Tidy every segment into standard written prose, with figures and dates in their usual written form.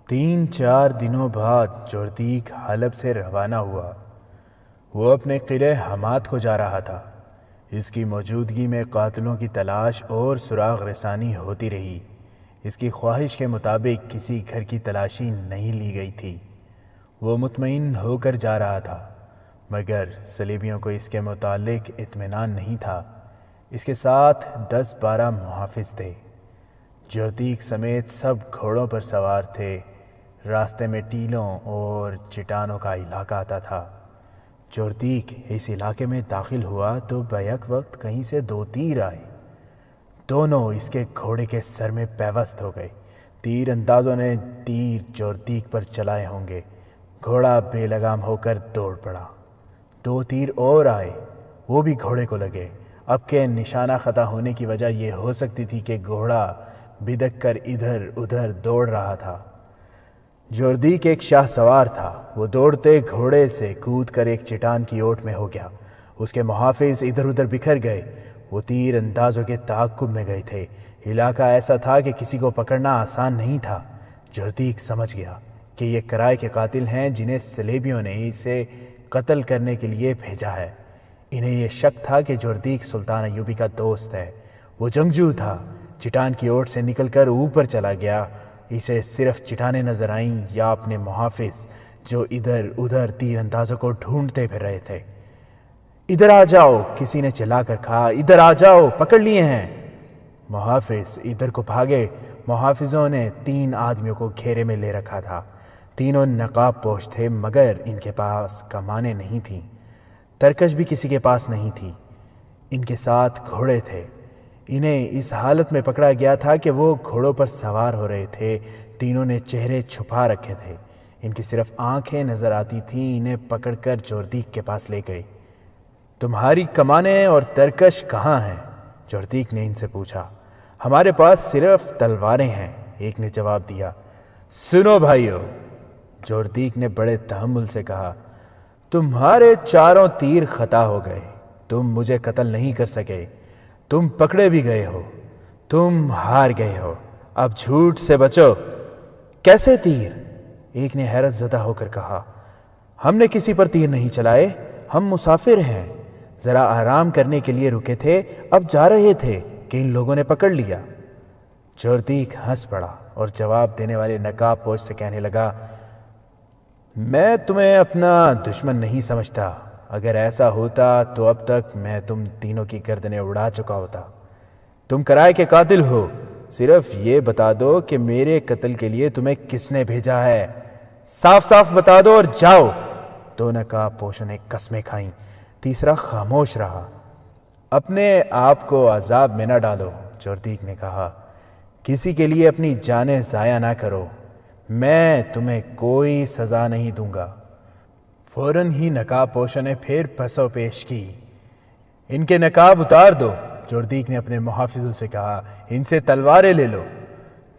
3-4 دنوں بعد جوردیک حلب سے روانہ ہوا۔ وہ اپنے قلعے حماد کو جا رہا تھا۔ اس کی موجودگی میں قاتلوں کی تلاش اور سراغ رسانی ہوتی رہی۔ اس کی خواہش کے مطابق کسی گھر کی تلاشی نہیں لی گئی تھی۔ وہ مطمئن ہو کر جا رہا تھا، مگر صلیبیوں کو اس کے متعلق اطمینان نہیں تھا۔ اس کے ساتھ 10-12 محافظ تھے۔ جوردیک سمیت سب گھوڑوں پر سوار تھے۔ راستے میں ٹیلوں اور چٹانوں کا علاقہ آتا تھا۔ جوردیک اس علاقے میں داخل ہوا تو بیک وقت کہیں سے 2 تیر آئے۔ دونوں اس کے گھوڑے کے سر میں پیوست ہو گئے۔ تیر اندازوں نے تیر جوردیک پر چلائے ہوں گے۔ گھوڑا بے لگام ہو کر دوڑ پڑا۔ 2 تیر اور آئے، وہ بھی گھوڑے کو لگے۔ اب کے نشانہ خطا ہونے کی وجہ یہ ہو سکتی تھی کہ گھوڑا بدک کر ادھر ادھر دوڑ رہا تھا۔ جوردیک ایک شاہ سوار تھا۔ وہ دوڑتے گھوڑے سے کود کر ایک چٹان کی اوٹ میں ہو گیا۔ اس کے محافظ ادھر ادھر بکھر گئے۔ وہ تیر اندازوں کے تعاقب میں گئے تھے۔ علاقہ ایسا تھا کہ کسی کو پکڑنا آسان نہیں تھا۔ جوردیک سمجھ گیا کہ یہ کرائے کے قاتل ہیں جنہیں صلیبیوں نے اسے قتل کرنے کے لیے بھیجا ہے۔ انہیں یہ شک تھا کہ جوردیک سلطان ایوبی کا دوست ہے۔ وہ جنگجو تھا۔ چٹان کی اوٹ سے نکل کر اوپر چلا گیا۔ اسے صرف چٹانیں نظر آئیں یا اپنے محافظ جو ادھر ادھر تیر اندازوں کو ڈھونڈتے پھر رہے تھے۔ ادھر آ جاؤ، کسی نے چلا کر کہا، ادھر آ جاؤ، پکڑ لیے ہیں۔ محافظ ادھر کو بھاگے۔ محافظوں نے 3 آدمیوں کو گھیرے میں لے رکھا تھا۔ تینوں نقاب پوش تھے، مگر ان کے پاس کمانیں نہیں تھیں۔ ترکش بھی کسی کے پاس نہیں تھی۔ ان کے ساتھ گھوڑے تھے۔ انہیں اس حالت میں پکڑا گیا تھا کہ وہ گھوڑوں پر سوار ہو رہے تھے۔ تینوں نے چہرے چھپا رکھے تھے۔ ان کی صرف آنکھیں نظر آتی تھیں۔ انہیں پکڑ کر جوردیک کے پاس لے گئے۔ تمہاری کمانیں اور ترکش کہاں ہیں؟ جوردیک نے ان سے پوچھا۔ ہمارے پاس صرف تلواریں ہیں، ایک نے جواب دیا۔ سنو بھائیو، جوردیک نے بڑے تحمل سے کہا، تمہارے 4 تیر خطا ہو گئے۔ تم مجھے قتل نہیں کر سکے۔ تم پکڑے بھی گئے ہو۔ تم ہار گئے ہو۔ اب جھوٹ سے بچو۔ کیسے تیر؟ ایک نے حیرت زدہ ہو کر کہا۔ ہم نے کسی پر تیر نہیں چلائے، ہم مسافر ہیں، ذرا آرام کرنے کے لیے رکے تھے، اب جا رہے تھے کہ ان لوگوں نے پکڑ لیا۔ جوردیک ہنس پڑا اور جواب دینے والے نقاب پوش سے کہنے لگا، میں تمہیں اپنا دشمن نہیں سمجھتا۔ اگر ایسا ہوتا تو اب تک میں تم تینوں کی گردنیں اڑا چکا ہوتا۔ تم کرائے کے قاتل ہو، صرف یہ بتا دو کہ میرے قتل کے لیے تمہیں کس نے بھیجا ہے۔ صاف صاف بتا دو اور جاؤ۔ 2 نقاب پوشوں نے قسمیں کھائیں۔ تیسرا خاموش رہا۔ اپنے آپ کو عذاب میں نہ ڈالو، جوردیک نے کہا۔ کسی کے لیے اپنی جانیں ضائع نہ کرو۔ میں تمہیں کوئی سزا نہیں دوں گا۔ فوراً ہی نقاب پوشوں نے پھر پسو پیش کی۔ ان کے نقاب اتار دو، جوردیک نے اپنے محافظوں سے کہا۔ ان سے تلواریں لے لو۔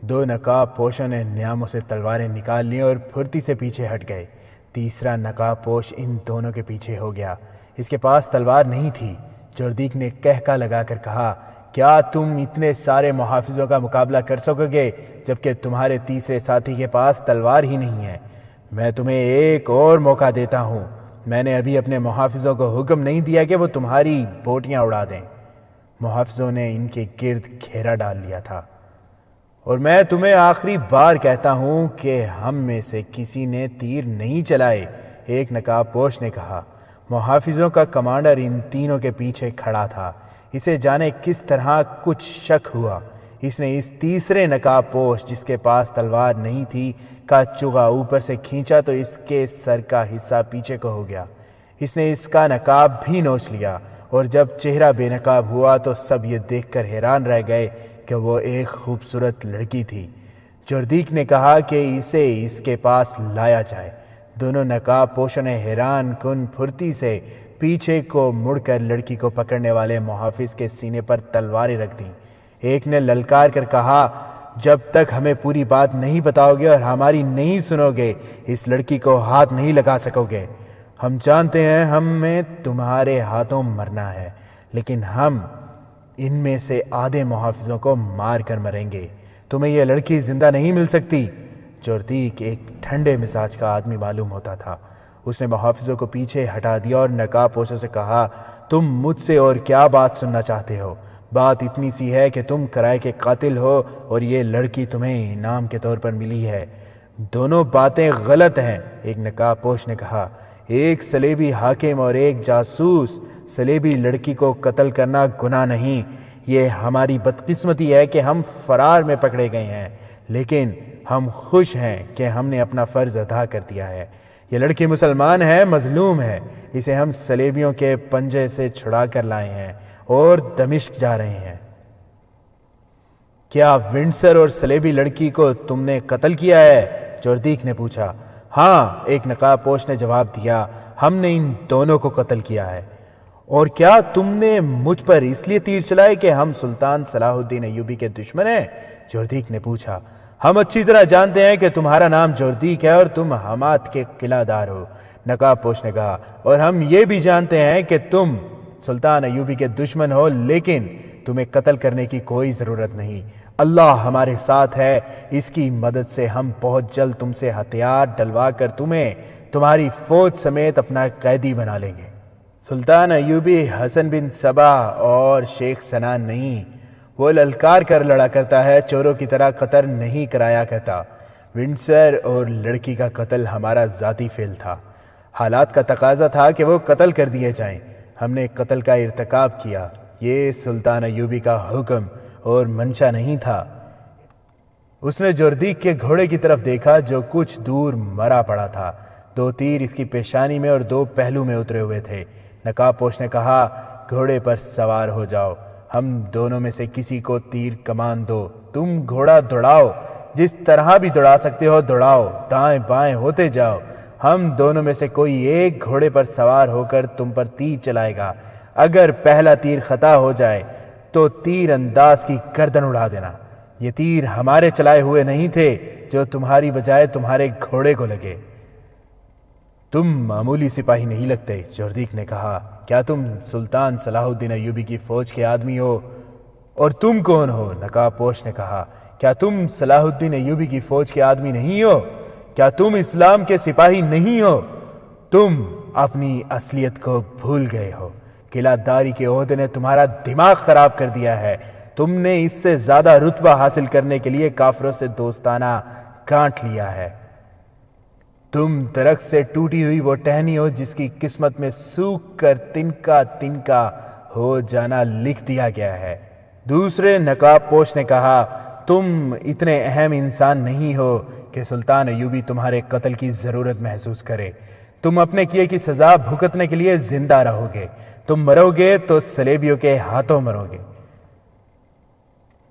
2 نقاب پوشوں نے نیاموں سے تلواریں نکال لیں اور پھرتی سے پیچھے ہٹ گئے۔ تیسرا نقاب پوش ان دونوں کے پیچھے ہو گیا۔ اس کے پاس تلوار نہیں تھی۔ جوردیک نے کہکا لگا کر کہا، کیا تم اتنے سارے محافظوں کا مقابلہ کر سکو گے جبکہ تمہارے تیسرے ساتھی کے پاس تلوار ہی نہیں ہے؟ میں تمہیں ایک اور موقع دیتا ہوں۔ میں نے ابھی اپنے محافظوں کو حکم نہیں دیا کہ وہ تمہاری بوٹیاں اڑا دیں۔ محافظوں نے ان کے گرد گھیرا ڈال لیا تھا۔ اور میں تمہیں آخری بار کہتا ہوں کہ ہم میں سے کسی نے تیر نہیں چلائے، ایک نقاب پوش نے کہا۔ محافظوں کا کمانڈر ان تینوں کے پیچھے کھڑا تھا۔ اسے جانے کس طرح کچھ شک ہوا۔ اس نے اس تیسرے نقاب پوش جس کے پاس تلوار نہیں تھی کا چغا اوپر سے کھینچا تو اس کے سر کا حصہ پیچھے کو ہو گیا۔ اس نے اس کا نقاب بھی نوچ لیا، اور جب چہرہ بے نقاب ہوا تو سب یہ دیکھ کر حیران رہ گئے کہ وہ ایک خوبصورت لڑکی تھی۔ جوردیک نے کہا کہ اسے اس کے پاس لایا جائے۔ دونوں نقاب پوشوں نے حیران کن پھرتی سے پیچھے کو مڑ کر لڑکی کو پکڑنے والے محافظ کے سینے پر تلواریں رکھ دیں۔ ایک نے للکار کر کہا، جب تک ہمیں پوری بات نہیں بتاؤ گے اور ہماری نہیں سنو گے، اس لڑکی کو ہاتھ نہیں لگا سکو گے۔ ہم جانتے ہیں ہمیں تمہارے ہاتھوں مرنا ہے، لیکن ہم ان میں سے آدھے محافظوں کو مار کر مریں گے۔ تمہیں یہ لڑکی زندہ نہیں مل سکتی۔ جوردیک ایک ٹھنڈے مزاج کا آدمی معلوم ہوتا تھا۔ اس نے محافظوں کو پیچھے ہٹا دیا اور نقاب پوشوں سے کہا، تم مجھ سے اور کیا بات سننا چاہتے ہو؟ بات اتنی سی ہے کہ تم کرائے کے قاتل ہو اور یہ لڑکی تمہیں انعام کے طور پر ملی ہے۔ دونوں باتیں غلط ہیں، ایک نقاب پوش نے کہا۔ ایک صلیبی حاکم اور ایک جاسوس صلیبی لڑکی کو قتل کرنا گناہ نہیں۔ یہ ہماری بدقسمتی ہے کہ ہم فرار میں پکڑے گئے ہیں، لیکن ہم خوش ہیں کہ ہم نے اپنا فرض ادا کر دیا ہے۔ یہ لڑکی مسلمان ہے، مظلوم ہے، اسے ہم صلیبیوں کے پنجے سے چھڑا کر لائے ہیں اور دمشق جا رہے ہیں۔ کیا ونڈسر اور صلیبی لڑکی کو تم نے قتل کیا ہے؟ جوردیک نے پوچھا۔ ہاں، ایک نقاب پوش نے جواب دیا، ہم نے ان دونوں کو قتل کیا ہے۔ اور کیا تم نے مجھ پر اس لیے تیر چلائے کہ ہم سلطان صلاح الدین ایوبی کے دشمن ہیں؟ جوردیک نے پوچھا۔ ہم اچھی طرح جانتے ہیں کہ تمہارا نام جوردیک ہے اور تم حمات کے قلعہ دار ہو، نقاب پوش نے کہا، اور ہم یہ بھی جانتے ہیں کہ تم سلطان ایوبی کے دشمن ہو، لیکن تمہیں قتل کرنے کی کوئی ضرورت نہیں۔ اللہ ہمارے ساتھ ہے، اس کی مدد سے ہم بہت جلد تم سے ہتھیار ڈلوا کر تمہیں تمہاری فوج سمیت اپنا قیدی بنا لیں گے۔ سلطان ایوبی حسن بن صبا اور شیخ سنان نہیں، وہ للکار کر لڑا کرتا ہے، چوروں کی طرح قتل نہیں کرایا کرتا۔ ونڈسر اور لڑکی کا قتل ہمارا ذاتی فعل تھا، حالات کا تقاضا تھا کہ وہ قتل کر دیے جائیں، ہم نے قتل کا ارتکاب کیا، یہ سلطان ایوبی کا حکم اور منشا نہیں تھا۔ اس نے جوردیک کے گھوڑے کی طرف دیکھا جو کچھ دور مرا پڑا تھا، 2 تیر اس کی پیشانی میں اور 2 پہلو میں اترے ہوئے تھے۔ نقاب پوش نے کہا، گھوڑے پر سوار ہو جاؤ، ہم دونوں میں سے کسی کو تیر کمان دو، تم گھوڑا دوڑاؤ، جس طرح بھی دوڑا سکتے ہو دوڑاؤ، دائیں بائیں ہوتے جاؤ، ہم دونوں میں سے کوئی ایک گھوڑے پر سوار ہو کر تم پر تیر چلائے گا، اگر پہلا تیر خطا ہو جائے تو تیر انداز کی گردن اڑا دینا۔ یہ تیر ہمارے چلائے ہوئے نہیں تھے جو تمہاری بجائے تمہارے گھوڑے کو لگے۔ تم معمولی سپاہی نہیں لگتے، جوردیک نے کہا، کیا تم سلطان صلاح الدین ایوبی کی فوج کے آدمی ہو؟ اور تم کون ہو؟ نقاب پوش نے کہا، کیا تم صلاح الدین ایوبی کی فوج کے آدمی نہیں ہو؟ کیا تم اسلام کے سپاہی نہیں ہو؟ تم اپنی اصلیت کو بھول گئے ہو، قلعہ داری کے عہدے نے تمہارا دماغ خراب کر دیا ہے، تم نے اس سے زیادہ رتبہ حاصل کرنے کے لیے کافروں سے دوستانہ گانٹھ لیا ہے۔ تم درخت سے ٹوٹی ہوئی وہ ٹہنی ہو جس کی قسمت میں سوکھ کر تنکا تنکا ہو جانا لکھ دیا گیا ہے۔ دوسرے نقاب پوش نے کہا، تم اتنے اہم انسان نہیں ہو کہ سلطان ایوبی تمہارے قتل کی ضرورت محسوس کرے، تم اپنے کیے کی سزا بھگتنے کے لیے زندہ رہو گے، تم مرو گے تو صلیبیوں کے ہاتھوں مرو گے۔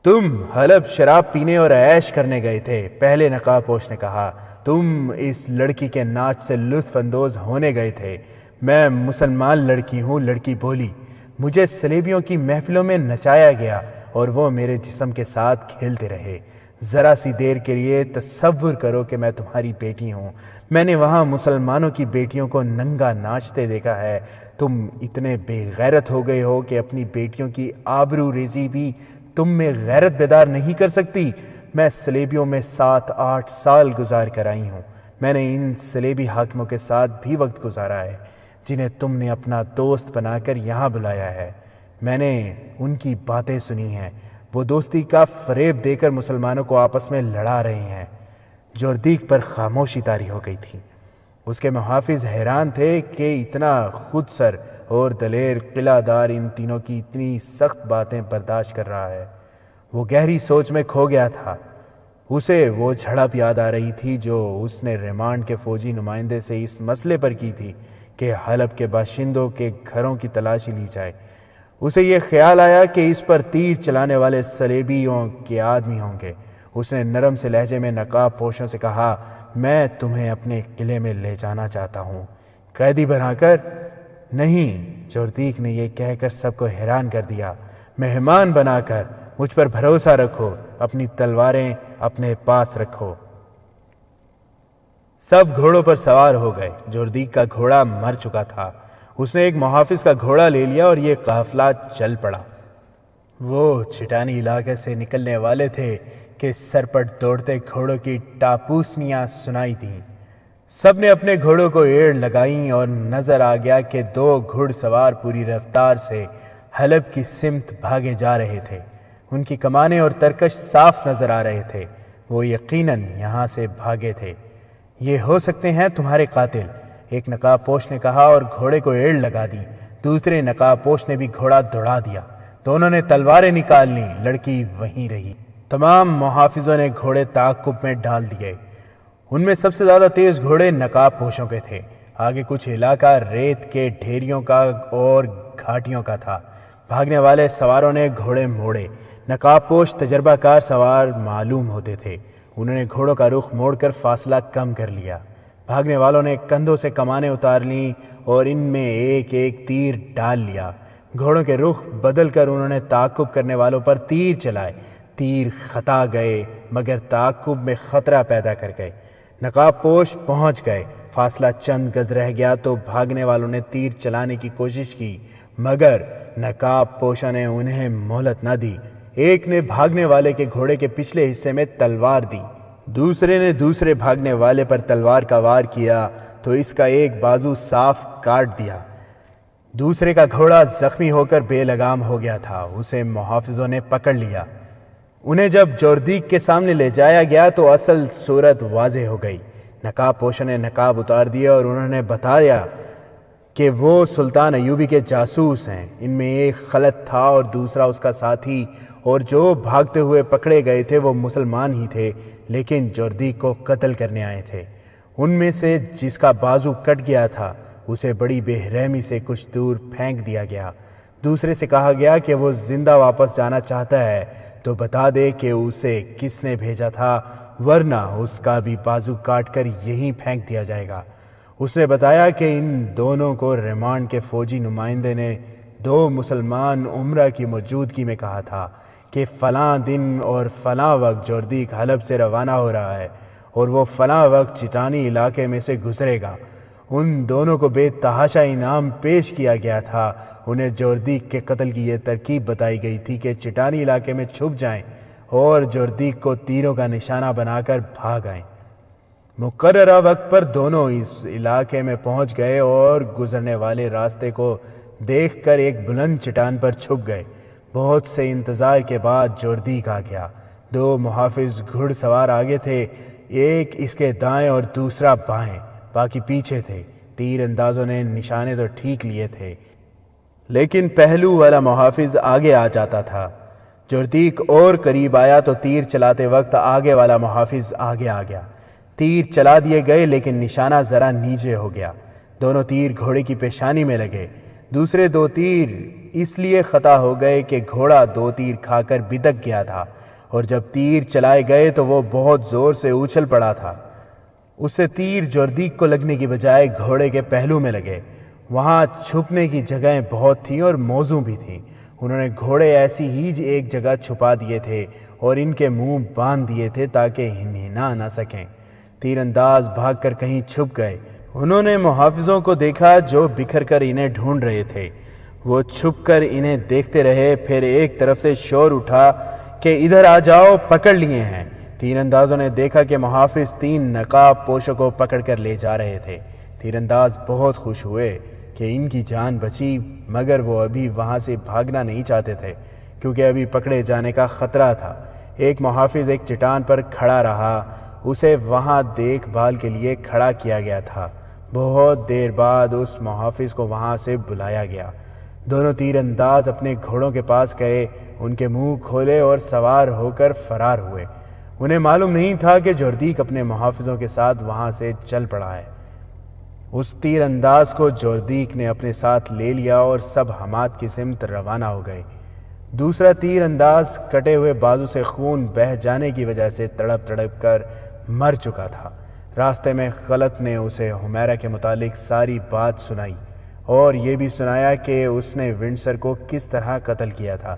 تم حلب شراب پینے اور عیش کرنے گئے تھے، پہلے نقاب پوش نے کہا، تم اس لڑکی کے ناچ سے لطف اندوز ہونے گئے تھے۔ میں مسلمان لڑکی ہوں، لڑکی بولی، مجھے صلیبیوں کی محفلوں میں نچایا گیا اور وہ میرے جسم کے ساتھ کھیلتے رہے۔ ذرا سی دیر کے لیے تصور کرو کہ میں تمہاری بیٹی ہوں، میں نے وہاں مسلمانوں کی بیٹیوں کو ننگا ناچتے دیکھا ہے، تم اتنے بے غیرت ہو گئے ہو کہ اپنی بیٹیوں کی آبرو ریزی بھی تم میں غیرت بیدار نہیں کر سکتی۔ میں صلیبیوں میں 7-8 سال گزار کر آئی ہوں، میں نے ان صلیبی حاکموں کے ساتھ بھی وقت گزارا ہے جنہیں تم نے اپنا دوست بنا کر یہاں بلایا ہے، میں نے ان کی باتیں سنی ہیں، وہ دوستی کا فریب دے کر مسلمانوں کو آپس میں لڑا رہے ہیں۔ جوردیک پر خاموشی طاری ہو گئی تھی، اس کے محافظ حیران تھے کہ اتنا خود سر اور دلیر قلعہ دار ان تینوں کی اتنی سخت باتیں برداشت کر رہا ہے۔ وہ گہری سوچ میں کھو گیا تھا، اسے وہ جھڑپ یاد آ رہی تھی جو اس نے ریمانڈ کے فوجی نمائندے سے اس مسئلے پر کی تھی کہ حلب کے باشندوں کے گھروں کی تلاشی لی جائے۔ اسے یہ خیال آیا کہ اس پر تیر چلانے والے صلیبیوں کے آدمی ہوں گے۔ اس نے نرم سے لہجے میں نقاب پوشوں سے کہا، میں تمہیں اپنے قلعے میں لے جانا چاہتا ہوں، قیدی بنا کر نہیں۔ جوردیک نے یہ کہہ کر سب کو حیران کر دیا، مہمان بنا کر، مجھ پر بھروسہ رکھو، اپنی تلواریں اپنے پاس رکھو۔ سب گھوڑوں پر سوار ہو گئے، جوردیک کا گھوڑا مر چکا تھا، اس نے ایک محافظ کا گھوڑا لے لیا اور یہ قافلہ چل پڑا۔ وہ چٹانی علاقے سے نکلنے والے تھے کہ سرپٹ دوڑتے گھوڑوں کی ٹاپوسنیاں سنائی دیں۔ سب نے اپنے گھوڑوں کو ایڑ لگائیں اور نظر آ گیا کہ 2 گھڑ سوار پوری رفتار سے حلب کی سمت بھاگے جا رہے تھے۔ ان کی کمانیں اور ترکش صاف نظر آ رہے تھے۔ وہ یقیناً یہاں سے بھاگے تھے۔ یہ ہو سکتے ہیں تمہارے قاتل، ایک نقاب پوش نے کہا اور گھوڑے کو ایڑ لگا دی۔ دوسرے نقاب پوش نے بھی گھوڑا دوڑا دیا۔ دونوں نے تلواریں نکال لیں، لڑکی وہیں رہی۔ تمام محافظوں نے گھوڑے تعاقب میں ڈال دیے۔ ان میں سب سے زیادہ تیز گھوڑے نقاب پوشوں کے تھے۔ آگے کچھ علاقہ ریت کے ڈھیریوں کا اور گھاٹیوں کا تھا۔ بھاگنے والے سواروں نے گھوڑے موڑے۔ نقاب پوش تجربہ کار سوار معلوم ہوتے تھے۔ انہوں نے گھوڑوں کا رخ موڑ کر فاصلہ کم کر لیا۔ بھاگنے والوں نے کندھوں سے کمانیں اتار لیں اور ان میں ایک ایک تیر ڈال لیا۔ گھوڑوں کے رخ بدل کر انہوں نے تعاقب کرنے والوں پر تیر چلائے۔ تیر خطا گئے مگر تعاقب میں خطرہ پیدا کر گئے۔ نقاب پوش پہنچ گئے۔ فاصلہ چند گز رہ گیا تو بھاگنے والوں نے تیر چلانے کی کوشش کی مگر نقاب پوشوں نے انہیں مہلت نہ دی۔ ایک نے بھاگنے والے کے گھوڑے کے پچھلے حصے میں تلوار دی، دوسرے نے دوسرے بھاگنے والے پر تلوار کا وار کیا تو اس کا ایک بازو صاف کاٹ دیا۔ دوسرے کا گھوڑا زخمی ہو کر بے لگام ہو گیا تھا۔ اسے محافظوں نے پکڑ لیا۔ انہیں جب جوردیک کے سامنے لے جایا گیا تو اصل صورت واضح ہو گئی۔ نقاب پوشوں نے نقاب اتار دیا اور انہوں نے بتایا کہ وہ سلطان ایوبی کے جاسوس ہیں۔ ان میں ایک خلط تھا اور دوسرا اس کا ساتھی، اور جو بھاگتے ہوئے پکڑے گئے تھے وہ مسلمان ہی تھے لیکن جوردیک کو قتل کرنے آئے تھے۔ ان میں سے جس کا بازو کٹ گیا تھا اسے بڑی بے رحمی سے کچھ دور پھینک دیا گیا۔ دوسرے سے کہا گیا کہ وہ زندہ واپس جانا چاہتا ہے تو بتا دے کہ اسے کس نے بھیجا تھا ورنہ اس کا بھی بازو کاٹ کر یہیں پھینک دیا جائے گا۔ اس نے بتایا کہ ان دونوں کو ریمانڈ کے فوجی نمائندے نے 2 مسلمان امرا کی موجودگی میں کہا تھا کہ فلاں دن اور فلاں وقت جوردیک حلب سے روانہ ہو رہا ہے اور وہ فلاں وقت چٹانی علاقے میں سے گزرے گا۔ ان دونوں کو بے تحاشا انعام پیش کیا گیا تھا۔ انہیں جوردیک کے قتل کی یہ ترکیب بتائی گئی تھی کہ چٹانی علاقے میں چھپ جائیں اور جوردیک کو تیروں کا نشانہ بنا کر بھاگ آئیں۔ مقررہ وقت پر دونوں اس علاقے میں پہنچ گئے اور گزرنے والے راستے کو دیکھ کر ایک بلند چٹان پر چھپ گئے۔ بہت سے انتظار کے بعد جوردیک آ گیا۔ 2 محافظ گھڑ سوار آگے تھے، ایک اس کے دائیں اور دوسرا بائیں، باقی پیچھے تھے۔ تیر اندازوں نے نشانے تو ٹھیک لیے تھے لیکن پہلو والا محافظ آگے آ جاتا تھا۔ جوردیک اور قریب آیا تو تیر چلاتے وقت آگے والا محافظ آگے آ گیا۔ تیر چلا دیے گئے لیکن نشانہ ذرا نیچے ہو گیا۔ دونوں تیر گھوڑے کی پیشانی میں لگے۔ دوسرے 2 تیر اس لیے خطا ہو گئے کہ گھوڑا 2 تیر کھا کر بدک گیا تھا اور جب تیر چلائے گئے تو وہ بہت زور سے اچھل پڑا تھا۔ اس سے تیر جوردیک کو لگنے کی بجائے گھوڑے کے پہلو میں لگے۔ وہاں چھپنے کی جگہیں بہت تھیں اور موزوں بھی تھیں۔ انہوں نے گھوڑے ایسی ہی ایک جگہ چھپا دیے تھے اور ان کے منہ باندھ دیے تھے تاکہ ہنا نہ سکیں۔ تیر انداز بھاگ کر کہیں چھپ گئے۔ انہوں نے محافظوں کو دیکھا جو بکھر کر انہیں ڈھونڈ رہے تھے۔ وہ چھپ کر انہیں دیکھتے رہے۔ پھر ایک طرف سے شور اٹھا کہ ادھر آ جاؤ، پکڑ لیے ہیں۔ تیر اندازوں نے دیکھا کہ محافظ 3 نقاب پوشوں کو پکڑ کر لے جا رہے تھے۔ تیر انداز بہت خوش ہوئے کہ ان کی جان بچی مگر وہ ابھی وہاں سے بھاگنا نہیں چاہتے تھے کیونکہ ابھی پکڑے جانے کا خطرہ تھا۔ ایک محافظ ایک چٹان پر کھڑا رہا، اسے وہاں دیکھ بھال کے لیے کھڑا کیا گیا تھا۔ بہت دیر بعد اس محافظ کو وہاں سے بلایا گیا۔ دونوں تیر انداز اپنے گھوڑوں کے پاس گئے، ان کے منہ کھولے اور سوار ہو کر فرار ہوئے۔ انہیں معلوم نہیں تھا کہ جوردیک اپنے محافظوں کے ساتھ وہاں سے چل پڑا ہے۔ اس تیر انداز کو جوردیک نے اپنے ساتھ لے لیا اور سب حمات کی سمت روانہ ہو گئے۔ دوسرا تیر انداز کٹے ہوئے بازو سے خون بہہ جانے کی وجہ سے تڑپ تڑپ کر مر چکا تھا۔ راستے میں خلط نے اسے حمیرہ کے متعلق ساری بات سنائی اور یہ بھی سنایا کہ اس نے ونڈسر کو کس طرح قتل کیا تھا۔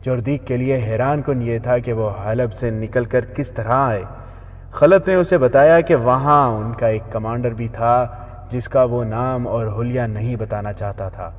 جوردیک کے لیے حیران کن یہ تھا کہ وہ حلب سے نکل کر کس طرح آئے۔ خلط نے اسے بتایا کہ وہاں ان کا ایک کمانڈر بھی تھا جس کا وہ نام اور حلیہ نہیں بتانا چاہتا تھا۔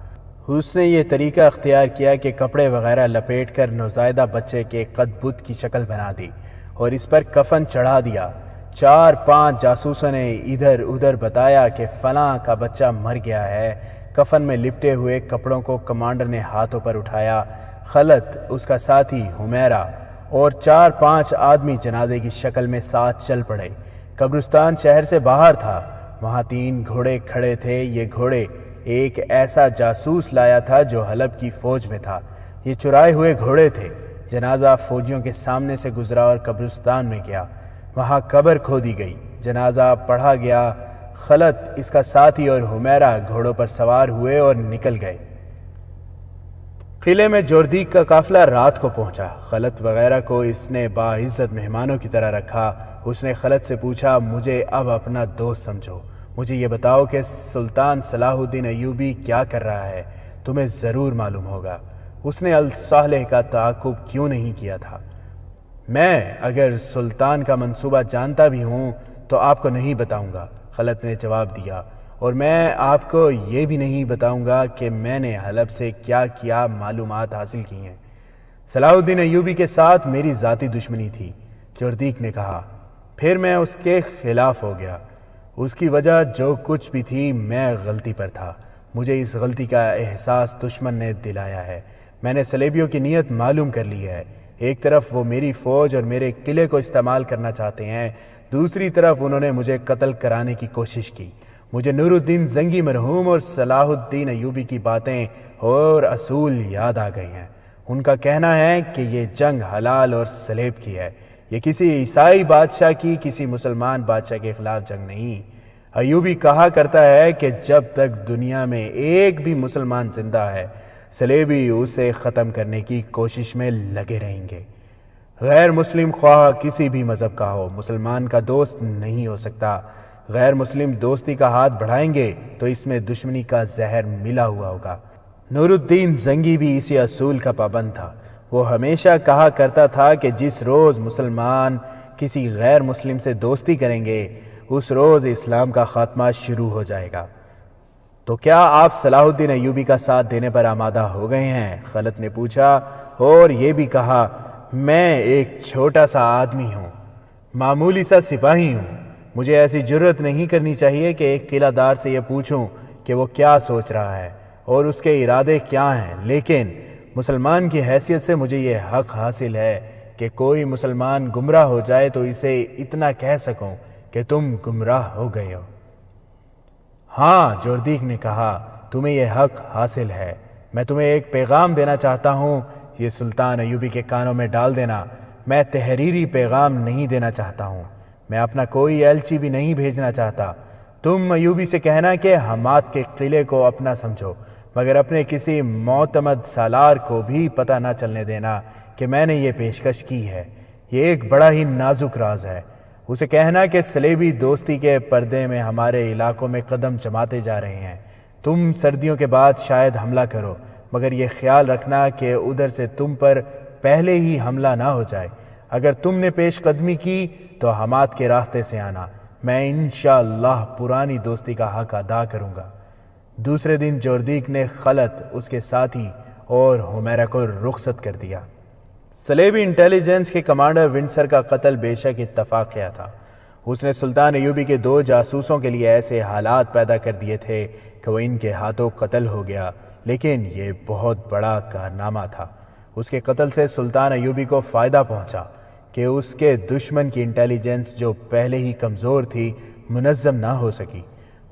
اس نے یہ طریقہ اختیار کیا کہ کپڑے وغیرہ لپیٹ کر نوزائیدہ بچے کے قد بت کی شکل بنا دی اور اس پر کفن چڑھا دیا۔ 4-5 جاسوسوں نے ادھر ادھر بتایا کہ فلاں کا بچہ مر گیا ہے۔ کفن میں لپٹے ہوئے کپڑوں کو کمانڈر نے ہاتھوں پر اٹھایا۔ خلت، اس کا ساتھی حمیرہ اور 4-5 آدمی جنازے کی شکل میں ساتھ چل پڑے۔ قبرستان شہر سے باہر تھا۔ وہاں 3 گھوڑے کھڑے تھے۔ یہ گھوڑے ایک ایسا جاسوس لایا تھا جو حلب کی فوج میں تھا۔ یہ چرائے ہوئے گھوڑے تھے۔ جنازہ فوجیوں کے سامنے سے گزرا اور قبرستان میں گیا۔ وہاں قبر کھودی گئی، جنازہ پڑھا گیا۔ خلت، اس کا ساتھی اور حمیرہ گھوڑوں پر سوار ہوئے اور نکل گئے۔ قلعے میں جوردیک کا قافلہ رات کو پہنچا۔ خلت وغیرہ کو اس نے باعزت مہمانوں کی طرح رکھا۔ اس نے خلت سے پوچھا، مجھے اب اپنا دوست سمجھو، مجھے یہ بتاؤ کہ سلطان صلاح الدین ایوبی کیا کر رہا ہے؟ تمہیں ضرور معلوم ہوگا۔ اس نے الصالح کا تعاقب کیوں نہیں کیا تھا؟ میں اگر سلطان کا منصوبہ جانتا بھی ہوں تو آپ کو نہیں بتاؤں گا، خلت نے جواب دیا، اور میں آپ کو یہ بھی نہیں بتاؤں گا کہ میں نے حلب سے کیا کیا معلومات حاصل کی ہیں۔ صلاح الدین ایوبی کے ساتھ میری ذاتی دشمنی تھی، جوردیک نے کہا۔ پھر میں اس کے خلاف ہو گیا۔ اس کی وجہ جو کچھ بھی تھی، میں غلطی پر تھا۔ مجھے اس غلطی کا احساس دشمن نے دلایا ہے۔ میں نے صلیبیوں کی نیت معلوم کر لی ہے۔ ایک طرف وہ میری فوج اور میرے قلعے کو استعمال کرنا چاہتے ہیں، دوسری طرف انہوں نے مجھے قتل کرانے کی کوشش کی۔ مجھے نور الدین زنگی مرحوم اور صلاح الدین ایوبی کی باتیں اور اصول یاد آ گئے ہیں۔ ان کا کہنا ہے کہ یہ جنگ حلال اور صلیب کی ہے۔ یہ کسی عیسائی بادشاہ کی کسی مسلمان بادشاہ کے خلاف جنگ نہیں۔ ایوبی کہا کرتا ہے کہ جب تک دنیا میں ایک بھی مسلمان زندہ ہے، صلیبی اسے ختم کرنے کی کوشش میں لگے رہیں گے۔ غیر مسلم خواہ کسی بھی مذہب کا ہو، مسلمان کا دوست نہیں ہو سکتا۔ غیر مسلم دوستی کا ہاتھ بڑھائیں گے تو اس میں دشمنی کا زہر ملا ہوا ہوگا۔ نور الدین زنگی بھی اسی اصول کا پابند تھا۔ وہ ہمیشہ کہا کرتا تھا کہ جس روز مسلمان کسی غیر مسلم سے دوستی کریں گے، اس روز اسلام کا خاتمہ شروع ہو جائے گا۔ تو کیا آپ صلاح الدین ایوبی کا ساتھ دینے پر آمادہ ہو گئے ہیں؟ خلت نے پوچھا، اور یہ بھی کہا، میں ایک چھوٹا سا آدمی ہوں، معمولی سا سپاہی ہوں۔ مجھے ایسی جرت نہیں کرنی چاہیے کہ ایک قلعہ دار سے یہ پوچھوں کہ وہ کیا سوچ رہا ہے اور اس کے ارادے کیا ہیں، لیکن مسلمان کی حیثیت سے مجھے یہ حق حاصل ہے کہ کوئی مسلمان گمراہ ہو جائے تو اسے اتنا کہہ سکوں کہ تم گمراہ ہو گئے ہو۔ ہاں، جوردیک نے کہا، تمہیں یہ حق حاصل ہے۔ میں تمہیں ایک پیغام دینا چاہتا ہوں، یہ سلطان ایوبی کے کانوں میں ڈال دینا۔ میں تحریری پیغام نہیں دینا چاہتا ہوں، میں اپنا کوئی ایلچی بھی نہیں بھیجنا چاہتا۔ تم ایوبی سے کہنا کہ حماد کے قلعے کو اپنا سمجھو، مگر اپنے کسی معتمد سالار کو بھی پتہ نہ چلنے دینا کہ میں نے یہ پیشکش کی ہے۔ یہ ایک بڑا ہی نازک راز ہے۔ اسے کہنا کہ صلیبی دوستی کے پردے میں ہمارے علاقوں میں قدم جماتے جا رہے ہیں۔ تم سردیوں کے بعد شاید حملہ کرو، مگر یہ خیال رکھنا کہ ادھر سے تم پر پہلے ہی حملہ نہ ہو جائے۔ اگر تم نے پیش قدمی کی تو حماد کے راستے سے آنا، میں انشاءاللہ پرانی دوستی کا حق ادا کروں گا۔ دوسرے دن جوردیک نے خلت، اس کے ساتھی اور حمیرہ کو رخصت کر دیا۔ صلیبی انٹیلیجنس کے کمانڈر ونڈسر کا قتل بے شک اتفاق کیا تھا۔ اس نے سلطان ایوبی کے 2 جاسوسوں کے لیے ایسے حالات پیدا کر دیے تھے کہ وہ ان کے ہاتھوں قتل ہو گیا، لیکن یہ بہت بڑا کارنامہ تھا۔ اس کے قتل سے سلطان ایوبی کو فائدہ پہنچا کہ اس کے دشمن کی انٹیلیجنس جو پہلے ہی کمزور تھی، منظم نہ ہو سکی۔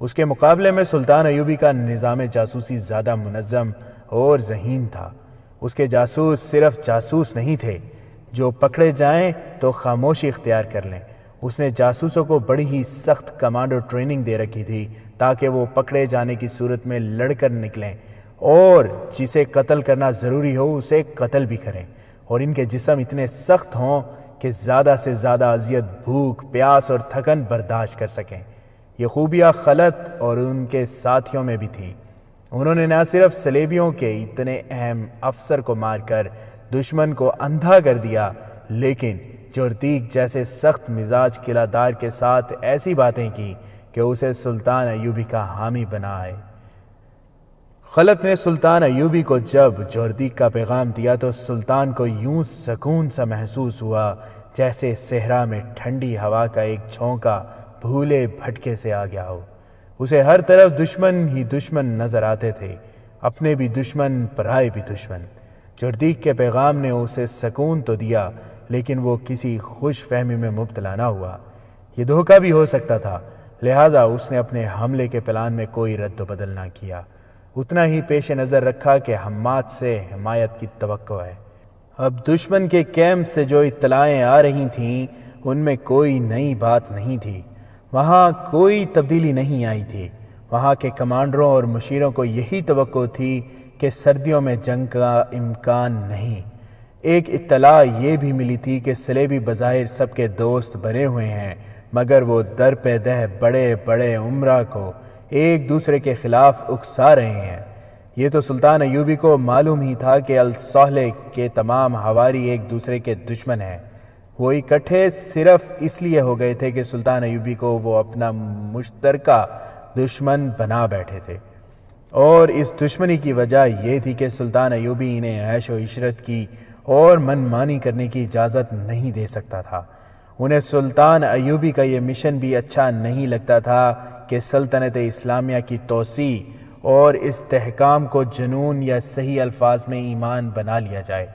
اس کے مقابلے میں سلطان ایوبی کا نظام جاسوسی زیادہ منظم اور ذہین تھا۔ اس کے جاسوس صرف جاسوس نہیں تھے جو پکڑے جائیں تو خاموشی اختیار کر لیں۔ اس نے جاسوسوں کو بڑی ہی سخت کمانڈو ٹریننگ دے رکھی تھی تاکہ وہ پکڑے جانے کی صورت میں لڑ کر نکلیں اور جسے قتل کرنا ضروری ہو اسے قتل بھی کریں، اور ان کے جسم اتنے سخت ہوں کہ زیادہ سے زیادہ اذیت، بھوک، پیاس اور تھکن برداشت کر سکیں۔ یہ خوبیاں خلت اور ان کے ساتھیوں میں بھی تھیں۔ انہوں نے نہ صرف صلیبیوں کے اتنے اہم افسر کو مار کر دشمن کو اندھا کر دیا، لیکن جوردیک جیسے سخت مزاج قلعہ دار کے ساتھ ایسی باتیں کی کہ اسے سلطان ایوبی کا حامی بنائے۔ خلت نے سلطان ایوبی کو جب جوردیک کا پیغام دیا تو سلطان کو یوں سکون سا محسوس ہوا جیسے صحرا میں ٹھنڈی ہوا کا ایک جھونکا بھولے بھٹکے سے آ گیا ہو۔ اسے ہر طرف دشمن ہی دشمن نظر آتے تھے، اپنے بھی دشمن، پرائے بھی دشمن۔ جردیک کے پیغام نے اسے سکون تو دیا، لیکن وہ کسی خوش فہمی میں مبتلا نہ ہوا۔ یہ دھوکہ بھی ہو سکتا تھا، لہٰذا اس نے اپنے حملے کے پلان میں کوئی رد و بدل نہ کیا، اتنا ہی پیش نظر رکھا کہ حماد سے حمایت کی توقع ہے۔ اب دشمن کے کیمپ سے جو اطلاعیں آ رہی تھیں ان میں کوئی نئی بات نہیں تھی، وہاں کوئی تبدیلی نہیں آئی تھی۔ وہاں کے کمانڈروں اور مشیروں کو یہی توقع تھی کہ سردیوں میں جنگ کا امکان نہیں۔ ایک اطلاع یہ بھی ملی تھی کہ صلیبی بظاہر سب کے دوست بنے ہوئے ہیں، مگر وہ در پہ دہ بڑے بڑے امراء کو ایک دوسرے کے خلاف اکسا رہے ہیں۔ یہ تو سلطان ایوبی کو معلوم ہی تھا کہ الصالح کے تمام حواری ایک دوسرے کے دشمن ہیں۔ وہ اکٹھے صرف اس لیے ہو گئے تھے کہ سلطان ایوبی کو وہ اپنا مشترکہ دشمن بنا بیٹھے تھے، اور اس دشمنی کی وجہ یہ تھی کہ سلطان ایوبی انہیں عیش و عشرت کی اور من مانی کرنے کی اجازت نہیں دے سکتا تھا۔ انہیں سلطان ایوبی کا یہ مشن بھی اچھا نہیں لگتا تھا کہ سلطنت اسلامیہ کی توسیع اور استحکام کو جنون یا صحیح الفاظ میں ایمان بنا لیا جائے۔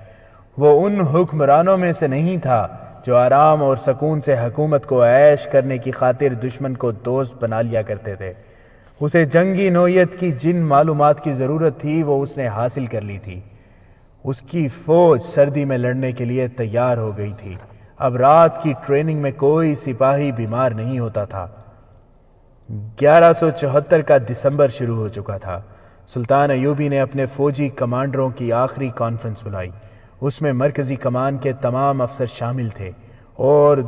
وہ ان حکمرانوں میں سے نہیں تھا جو آرام اور سکون سے حکومت کو عیش کرنے کی خاطر دشمن کو دوست بنا لیا کرتے تھے۔ اسے جنگی نوعیت کی جن معلومات کی ضرورت تھی وہ اس نے حاصل کر لی تھی۔ اس کی فوج سردی میں لڑنے کے لیے تیار ہو گئی تھی۔ اب رات کی ٹریننگ میں کوئی سپاہی بیمار نہیں ہوتا تھا۔ 1174 کا دسمبر شروع ہو چکا تھا۔ سلطان ایوبی نے اپنے فوجی کمانڈروں کی آخری کانفرنس بلائی۔ اس میں مرکزی کمان کے تمام افسر شامل تھے اور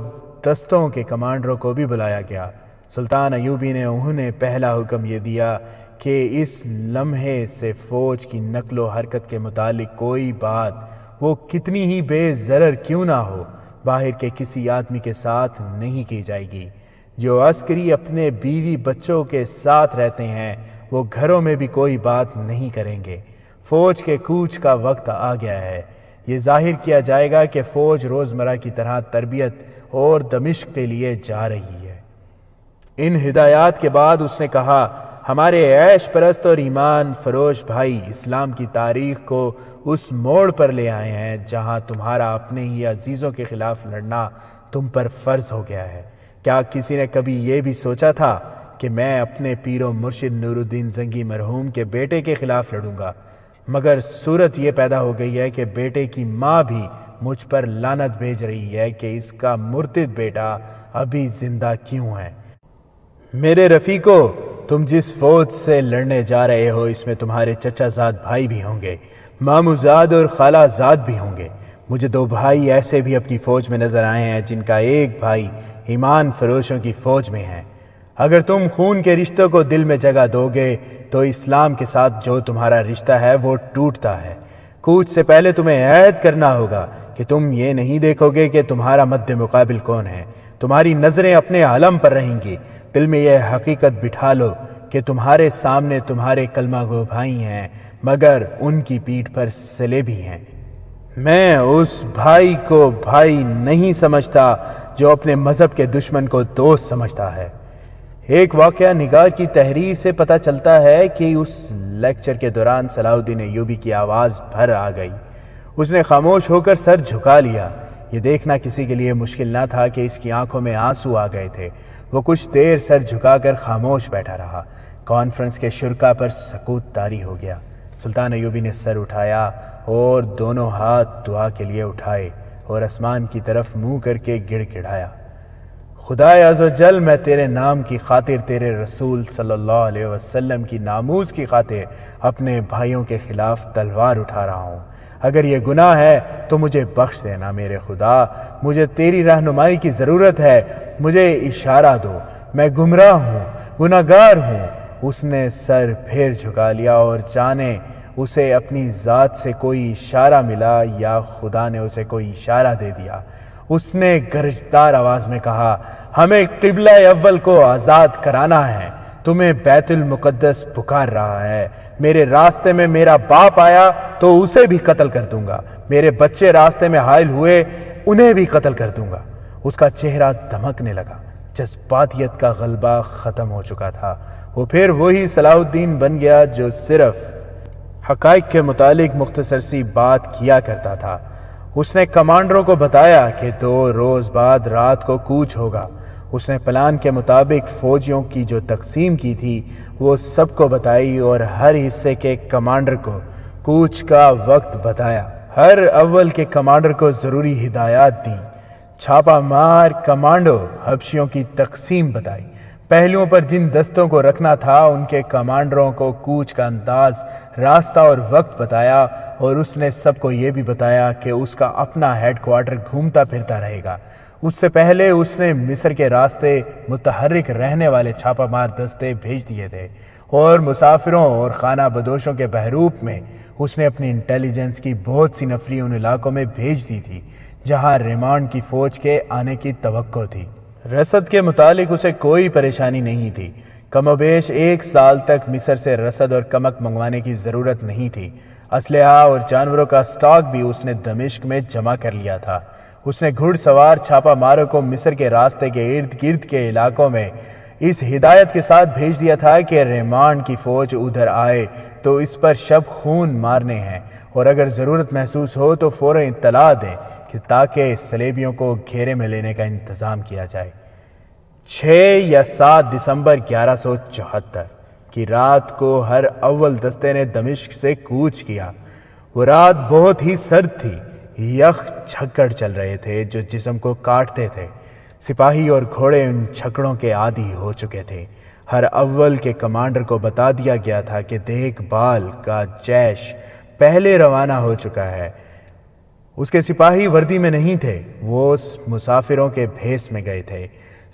دستوں کے کمانڈروں کو بھی بلایا گیا۔ سلطان ایوبی نے انہیں پہلا حکم یہ دیا کہ اس لمحے سے فوج کی نقل و حرکت کے متعلق کوئی بات، وہ کتنی ہی بے ضرر کیوں نہ ہو، باہر کے کسی آدمی کے ساتھ نہیں کی جائے گی۔ جو عسکری اپنے بیوی بچوں کے ساتھ رہتے ہیں وہ گھروں میں بھی کوئی بات نہیں کریں گے۔ فوج کے کوچ کا وقت آ گیا ہے۔ یہ ظاہر کیا جائے گا کہ فوج روزمرہ کی طرح تربیت اور دمشق کے لیے جا رہی ہے۔ ان ہدایات کے بعد اس نے کہا، ہمارے عیش پرست اور ایمان فروش بھائی اسلام کی تاریخ کو اس موڑ پر لے آئے ہیں جہاں تمہارا اپنے ہی عزیزوں کے خلاف لڑنا تم پر فرض ہو گیا ہے۔ کیا کسی نے کبھی یہ بھی سوچا تھا کہ میں اپنے پیر و مرشد نور الدین زنگی مرحوم کے بیٹے کے خلاف لڑوں گا؟ مگر صورت یہ پیدا ہو گئی ہے کہ بیٹے کی ماں بھی مجھ پر لعنت بھیج رہی ہے کہ اس کا مرتد بیٹا ابھی زندہ کیوں ہے۔ میرے رفیقو، تم جس فوج سے لڑنے جا رہے ہو اس میں تمہارے چچا زاد بھائی بھی ہوں گے، مامو زاد اور خالہ زاد بھی ہوں گے۔ مجھے 2 بھائی ایسے بھی اپنی فوج میں نظر آئے ہیں جن کا ایک بھائی ایمان فروشوں کی فوج میں ہے۔ اگر تم خون کے رشتوں کو دل میں جگہ دو گے تو اسلام کے ساتھ جو تمہارا رشتہ ہے وہ ٹوٹتا ہے۔ کوچ سے پہلے تمہیں عہد کرنا ہوگا کہ تم یہ نہیں دیکھو گے کہ تمہارا مد مقابل کون ہے۔ تمہاری نظریں اپنے علم پر رہیں گی۔ دل میں یہ حقیقت بٹھا لو کہ تمہارے سامنے تمہارے کلمہ گو بھائی ہیں، مگر ان کی پیٹھ پر صلیبی ہیں۔ میں اس بھائی کو بھائی نہیں سمجھتا جو اپنے مذہب کے دشمن کو دوست سمجھتا ہے۔ ایک واقعہ نگار کی تحریر سے پتہ چلتا ہے کہ اس لیکچر کے دوران صلاح الدین ایوبی کی آواز بھر آ گئی۔ اس نے خاموش ہو کر سر جھکا لیا۔ یہ دیکھنا کسی کے لیے مشکل نہ تھا کہ اس کی آنکھوں میں آنسو آ گئے تھے۔ وہ کچھ دیر سر جھکا کر خاموش بیٹھا رہا۔ کانفرنس کے شرکا پر سکوت طاری ہو گیا۔ سلطان ایوبی نے سر اٹھایا اور دونوں ہاتھ دعا کے لیے اٹھائے اور آسمان کی طرف منہ کر کے گڑ گڑایا۔ خدائے عزوجل، میں تیرے نام کی خاطر، تیرے رسول صلی اللہ علیہ وسلم کی ناموز کی خاطر اپنے بھائیوں کے خلاف تلوار اٹھا رہا ہوں۔ اگر یہ گناہ ہے تو مجھے بخش دینا میرے خدا، مجھے تیری رہنمائی کی ضرورت ہے، مجھے اشارہ دو، میں گمراہ ہوں، گناہ گار ہوں۔ اس نے سر پھر جھکا لیا اور جانے اسے اپنی ذات سے کوئی اشارہ ملا یا خدا نے اسے کوئی اشارہ دے دیا۔ اس نے گرجدار آواز میں کہا، ہمیں قبلہ اول کو آزاد کرانا ہے، تمہیں بیت المقدس پکار رہا ہے۔ میرے راستے میں میرا باپ آیا تو اسے بھی قتل کر دوں گا۔ میرے بچے راستے میں حائل ہوئے، انہیں بھی قتل کر دوں گا۔ اس کا چہرہ دھمکنے لگا، جذباتیت کا غلبہ ختم ہو چکا تھا۔ وہ پھر وہی صلاح الدین بن گیا جو صرف حقائق کے متعلق مختصر سی بات کیا کرتا تھا۔ اس نے کمانڈروں کو بتایا کہ 2 روز بعد رات کو کوچ ہوگا۔ اس نے پلان کے مطابق فوجیوں کی جو تقسیم کی تھی وہ سب کو بتائی اور ہر حصے کے کمانڈر کو کوچ کا وقت بتایا۔ ہر اول کے کمانڈر کو ضروری ہدایات دیں۔ چھاپا مار کمانڈو حبشیوں کی تقسیم بتائی۔ پہلوؤں پر جن دستوں کو رکھنا تھا ان کے کمانڈروں کو کوچ کا انداز، راستہ اور وقت بتایا، اور اس نے سب کو یہ بھی بتایا کہ اس کا اپنا ہیڈ کوارٹر گھومتا پھرتا رہے گا۔ اس سے پہلے اس نے مصر کے راستے متحرک رہنے والے چھاپا مار دستے بھیج دیے تھے، اور مسافروں اور خانہ بدوشوں کے بحروپ میں اس نے اپنی انٹیلیجنس کی بہت سی نفری ان علاقوں میں بھیج دی تھی جہاں ریمانڈ کی فوج کے آنے کی توقع تھی۔ رسد کے متعلق اسے کوئی پریشانی نہیں تھی۔ کم و بیش 1 سال تک مصر سے رسد اور کمک منگوانے کی ضرورت نہیں تھی۔ اسلحہ اور جانوروں کا سٹاک بھی اس نے دمشق میں جمع کر لیا تھا۔ اس نے گھڑ سوار چھاپا ماروں کو مصر کے راستے کے ارد گرد کے علاقوں میں اس ہدایت کے ساتھ بھیج دیا تھا کہ ریمانڈ کی فوج ادھر آئے تو اس پر شب خون مارنے ہیں، اور اگر ضرورت محسوس ہو تو فوراً اطلاع دیں کہ تاکہ صلیبیوں کو گھیرے میں لینے کا انتظام کیا جائے۔ 6 یا 7 دسمبر 1174 کی رات کو ہر اول دستے نے دمشق سے کوچ کیا۔ وہ رات بہت ہی سرد تھی، یخ جھکڑ چل رہے تھے جو جسم کو کاٹتے تھے۔ سپاہی اور گھوڑے ان جھکڑوں کے عادی ہو چکے تھے۔ ہر اول کے کمانڈر کو بتا دیا گیا تھا کہ دیکھ بھال کا جیش پہلے روانہ ہو چکا ہے۔ اس کے سپاہی وردی میں نہیں تھے، وہ مسافروں کے بھیس میں گئے تھے۔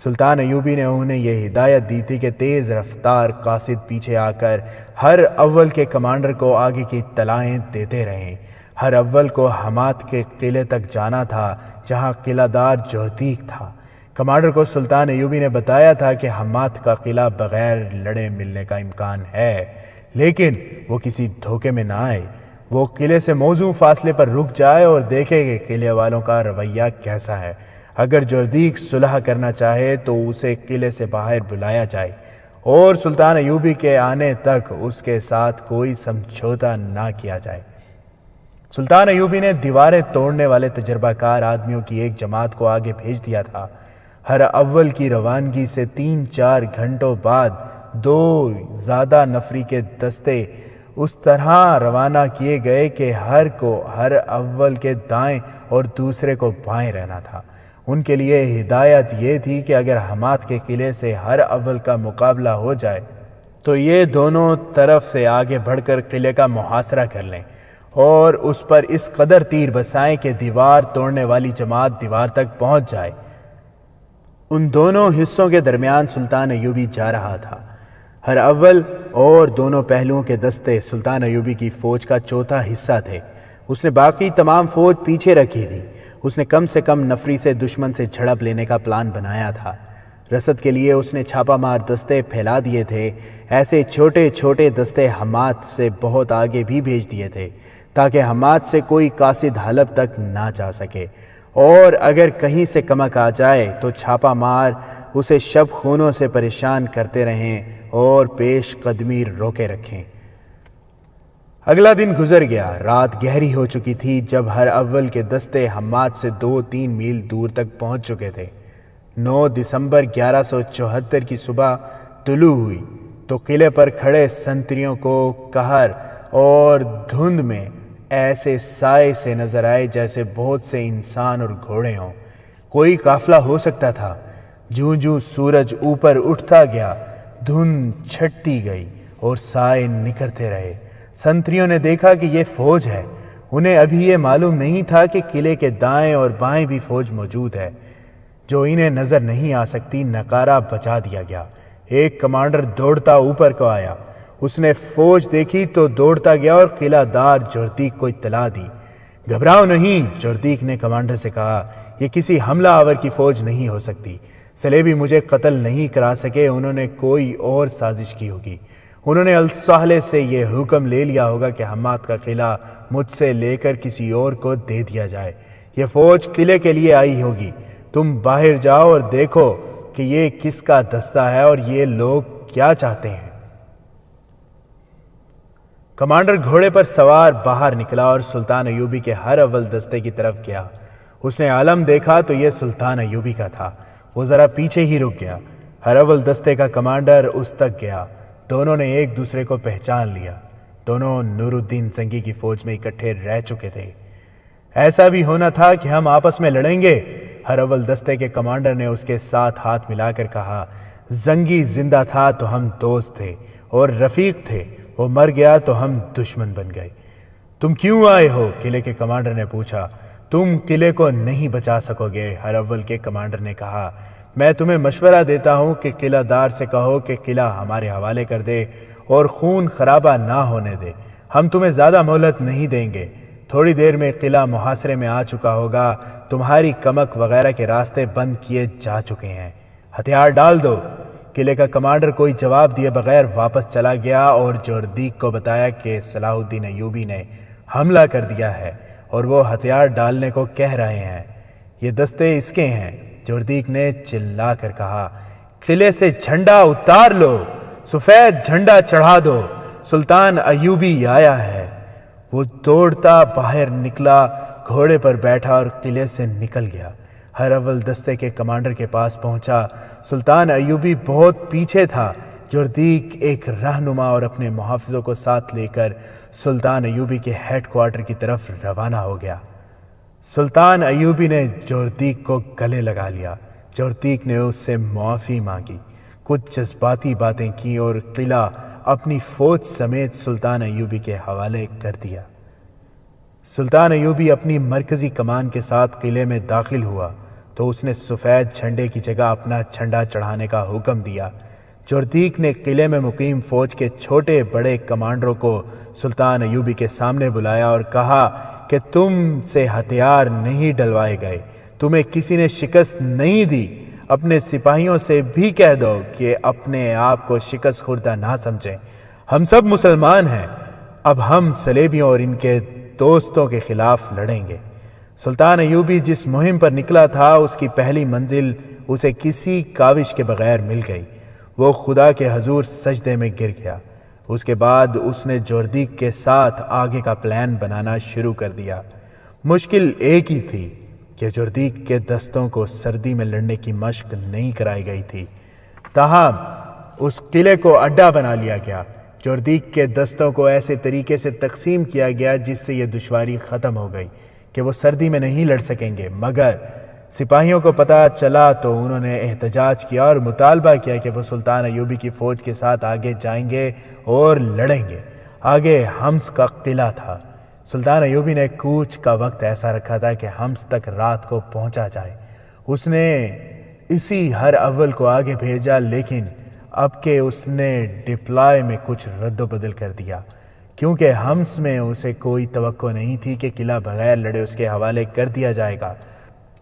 سلطان ایوبی نے انہیں یہ ہدایت دی تھی کہ تیز رفتار قاصد پیچھے آ کر ہر اول کے کمانڈر کو آگے کی اطلاعیں دیتے رہیں۔ ہر اول کو حمات کے قلعے تک جانا تھا جہاں قلعہ دار جوہتیک تھا۔ کمانڈر کو سلطان ایوبی نے بتایا تھا کہ حمات کا قلعہ بغیر لڑے ملنے کا امکان ہے، لیکن وہ کسی دھوکے میں نہ آئے۔ وہ قلعے سے موزوں فاصلے پر رک جائے اور دیکھے کہ قلعے والوں کا رویہ کیسا ہے۔ اگر جوہتیک صلح کرنا چاہے تو اسے قلعے سے باہر بلایا جائے اور سلطان ایوبی کے آنے تک اس کے ساتھ کوئی سمجھوتا نہ کیا جائے۔ سلطان ایوبی نے دیواریں توڑنے والے تجربہ کار آدمیوں کی ایک جماعت کو آگے بھیج دیا تھا۔ ہر اول کی روانگی سے 3-4 گھنٹوں بعد 2 زیادہ نفری کے دستے اس طرح روانہ کیے گئے کہ ہر کو ہر اول کے دائیں اور دوسرے کو بائیں رہنا تھا۔ ان کے لیے ہدایت یہ تھی کہ اگر حمات کے قلعے سے ہر اول کا مقابلہ ہو جائے تو یہ دونوں طرف سے آگے بڑھ کر قلعے کا محاصرہ کر لیں اور اس پر اس قدر تیر برسائیں کہ دیوار توڑنے والی جماعت دیوار تک پہنچ جائے۔ ان دونوں حصوں کے درمیان سلطان ایوبی جا رہا تھا۔ ہر اول اور دونوں پہلوؤں کے دستے سلطان ایوبی کی فوج کا چوتھا حصہ تھے۔ اس نے باقی تمام فوج پیچھے رکھی تھی۔ اس نے کم سے کم نفری سے دشمن سے جھڑپ لینے کا پلان بنایا تھا۔ رسد کے لیے اس نے چھاپا مار دستے پھیلا دیے تھے۔ ایسے چھوٹے چھوٹے دستے حمات سے بہت آگے بھی بھیج دیے تھے تاکہ حمات سے کوئی قاصد حلب تک نہ جا سکے، اور اگر کہیں سے کمک آ جائے تو چھاپا مار اسے شب خونوں سے پریشان کرتے رہیں اور پیش قدمی روکے رکھیں۔ اگلا دن گزر گیا۔ رات گہری ہو چکی تھی جب ہر اول کے دستے حمات سے 2-3 میل دور تک پہنچ چکے تھے۔ 9 دسمبر 1174 کی صبح طلوع ہوئی تو قلعے پر کھڑے سنتریوں کو قہر اور دھند میں ایسے سائے سے نظر آئے جیسے بہت سے انسان اور گھوڑے ہوں۔ کوئی قافلہ ہو سکتا تھا۔ جوں جوں سورج اوپر اٹھتا گیا دھند چھٹتی گئی اور سائے نکھرتے رہے۔ سنتریوں نے دیکھا کہ یہ فوج ہے۔ انہیں ابھی یہ معلوم نہیں تھا کہ قلعے کے دائیں اور بائیں بھی فوج موجود ہے جو انہیں نظر نہیں آ سکتی۔ نکارہ بجا دیا گیا۔ ایک کمانڈر دوڑتا اوپر کو آیا۔ اس نے فوج دیکھی تو دوڑتا گیا اور قلعہ دار جوہتیک کو اطلاع دی۔ گھبراؤ نہیں، جوہتیک نے کمانڈر سے کہا، یہ کسی حملہ آور کی فوج نہیں ہو سکتی۔ صلیبی مجھے قتل نہیں کرا سکے، انہوں نے کوئی اور سازش کی ہوگی۔ انہوں نے الصالح سے یہ حکم لے لیا ہوگا کہ حمات کا قلعہ مجھ سے لے کر کسی اور کو دے دیا جائے۔ یہ فوج قلعے کے لیے آئی ہوگی۔ تم باہر جاؤ اور دیکھو کہ یہ کس کا دستہ ہے اور یہ لوگ کیا چاہتے ہیں۔ کمانڈر گھوڑے پر سوار باہر نکلا اور سلطان ایوبی کے ہر اول دستے کی طرف گیا۔ اس نے علم دیکھا تو یہ سلطان ایوبی کا تھا۔ وہ ذرا پیچھے ہی رک گیا۔ ہر اول دستے کا کمانڈر اس تک گیا۔ دونوں نے ایک دوسرے کو پہچان لیا۔ دونوں نور الدین زنگی کی فوج میں اکٹھے رہ چکے تھے۔ ایسا بھی ہونا تھا کہ ہم آپس میں لڑیں گے؟ ہر اول دستے کے کمانڈر نے اس کے ساتھ ہاتھ ملا کر کہا۔ زنگی زندہ تھا تو ہم دوست تھے اور رفیق تھے، وہ مر گیا تو ہم دشمن بن گئے۔ تم کیوں آئے ہو؟ قلعے کے کمانڈر نے پوچھا۔ تم قلعے کو نہیں بچا سکو گے، ہر اول کے کمانڈر نے کہا۔ میں تمہیں مشورہ دیتا ہوں کہ قلعہ دار سے کہو کہ قلعہ ہمارے حوالے کر دے اور خون خرابہ نہ ہونے دے۔ ہم تمہیں زیادہ مہلت نہیں دیں گے۔ تھوڑی دیر میں قلعہ محاصرے میں آ چکا ہوگا۔ تمہاری کمک وغیرہ کے راستے بند کیے جا چکے ہیں۔ ہتھیار ڈال دو۔ قلعے کا کمانڈر کوئی جواب دیے بغیر واپس چلا گیا اور جوردیک کو بتایا کہ صلاح الدین ایوبی نے حملہ کر دیا ہے اور وہ ہتھیار ڈالنے کو کہہ رہے ہیں۔ یہ دستے اس کے ہیں۔ جوردیک نے چلا کر کہا، قلعے سے جھنڈا اتار لو، سفید جھنڈا چڑھا دو، سلطان ایوبی آیا ہے۔ وہ دوڑتا باہر نکلا، گھوڑے پر بیٹھا اور قلعے سے نکل گیا۔ ہر اول دستے کے کمانڈر کے پاس پہنچا۔ سلطان ایوبی بہت پیچھے تھا۔ جوردیک ایک رہنما اور اپنے محافظوں کو ساتھ لے کر سلطان ایوبی کے ہیڈ کوارٹر کی طرف روانہ ہو گیا۔ سلطان ایوبی نے جوردیک کو گلے لگا لیا۔ جوردیک نے اس سے معافی مانگی، کچھ جذباتی باتیں کی اور قلعہ اپنی فوج سمیت سلطان ایوبی کے حوالے کر دیا۔ سلطان ایوبی اپنی مرکزی کمان کے ساتھ قلعے میں داخل ہوا تو اس نے سفید جھنڈے کی جگہ اپنا جھنڈا چڑھانے کا حکم دیا۔ جوردیک نے قلعے میں مقیم فوج کے چھوٹے بڑے کمانڈروں کو سلطان ایوبی کے سامنے بلایا اور کہا کہ تم سے ہتھیار نہیں ڈلوائے گئے، تمہیں کسی نے شکست نہیں دی۔ اپنے سپاہیوں سے بھی کہہ دو کہ اپنے آپ کو شکست خوردہ نہ سمجھیں۔ ہم سب مسلمان ہیں۔ اب ہم صلیبیوں اور ان کے دوستوں کے خلاف لڑیں گے۔ سلطان ایوبی جس مہم پر نکلا تھا اس کی پہلی منزل اسے کسی کاوش کے بغیر مل گئی۔ وہ خدا کے حضور سجدے میں گر گیا۔ اس کے بعد اس نے جوردیک کے ساتھ آگے کا پلان بنانا شروع کر دیا۔ مشکل ایک ہی تھی کہ جوردیک کے دستوں کو سردی میں لڑنے کی مشق نہیں کرائی گئی تھی۔ تاہم اس قلعے کو اڈا بنا لیا گیا۔ جوردیک کے دستوں کو ایسے طریقے سے تقسیم کیا گیا جس سے یہ دشواری ختم ہو گئی کہ وہ سردی میں نہیں لڑ سکیں گے، مگر سپاہیوں کو پتہ چلا تو انہوں نے احتجاج کیا اور مطالبہ کیا کہ وہ سلطان ایوبی کی فوج کے ساتھ آگے جائیں گے اور لڑیں گے۔ آگے حمص کا قلعہ تھا۔ سلطان ایوبی نے کوچ کا وقت ایسا رکھا تھا کہ حمص تک رات کو پہنچا جائے۔ اس نے اسی ہر اول کو آگے بھیجا، لیکن اب کہ اس نے ڈپلائی میں کچھ رد و بدل کر دیا، کیونکہ حمص میں اسے کوئی توقع نہیں تھی کہ قلعہ بغیر لڑے اس کے حوالے کر دیا جائے گا۔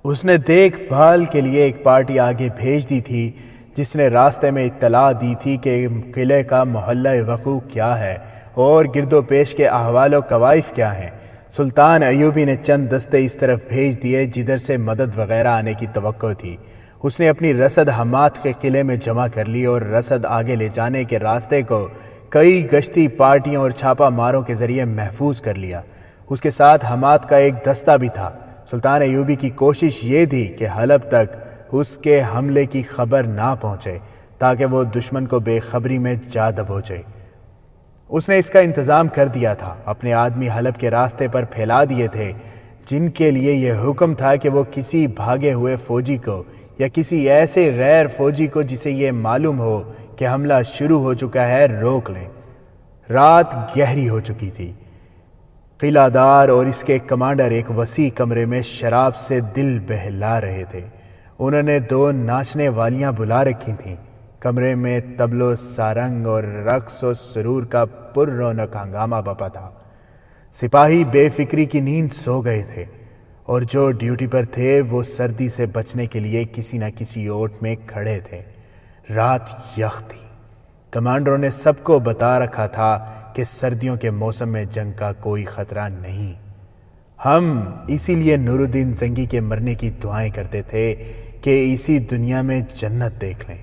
اس نے دیکھ بھال کے لیے ایک پارٹی آگے بھیج دی تھی جس نے راستے میں اطلاع دی تھی کہ قلعے کا محلہ وقوع کیا ہے اور گرد و پیش کے احوال و کوائف کیا ہیں۔ سلطان ایوبی نے چند دستے اس طرف بھیج دیے جدھر سے مدد وغیرہ آنے کی توقع تھی۔ اس نے اپنی رسد حمات کے قلعے میں جمع کر لی اور رسد آگے لے جانے کے راستے کو کئی گشتی پارٹیوں اور چھاپا ماروں کے ذریعے محفوظ کر لیا۔ اس کے ساتھ حمات کا ایک دستہ بھی تھا۔ سلطان ایوبی کی کوشش یہ تھی کہ حلب تک اس کے حملے کی خبر نہ پہنچے تاکہ وہ دشمن کو بے خبری میں جا دبوچے۔ اس نے اس کا انتظام کر دیا تھا۔ اپنے آدمی حلب کے راستے پر پھیلا دیے تھے جن کے لیے یہ حکم تھا کہ وہ کسی بھاگے ہوئے فوجی کو یا کسی ایسے غیر فوجی کو جسے یہ معلوم ہو کہ حملہ شروع ہو چکا ہے روک لیں۔ رات گہری ہو چکی تھی۔ قلعہ دار اور اس کے کمانڈر ایک وسیع کمرے میں شراب سے دل بہلا رہے تھے۔ انہوں نے 2 ناچنے والیاں بلا رکھی تھیں۔ کمرے میں طبل و سارنگ اور رقص و سرور کا پر رونق ہنگامہ بپا تھا۔ سپاہی بے فکری کی نیند سو گئے تھے اور جو ڈیوٹی پر تھے وہ سردی سے بچنے کے لیے کسی نہ کسی اوٹ میں کھڑے تھے۔ رات یخ تھی۔ کمانڈروں نے سب کو بتا رکھا تھا کہ سردیوں کے موسم میں جنگ کا کوئی خطرہ نہیں۔ ہم اسی لیے نورالدین زنگی کے مرنے کی دعائیں کرتے تھے کہ اسی دنیا میں جنت دیکھ لیں۔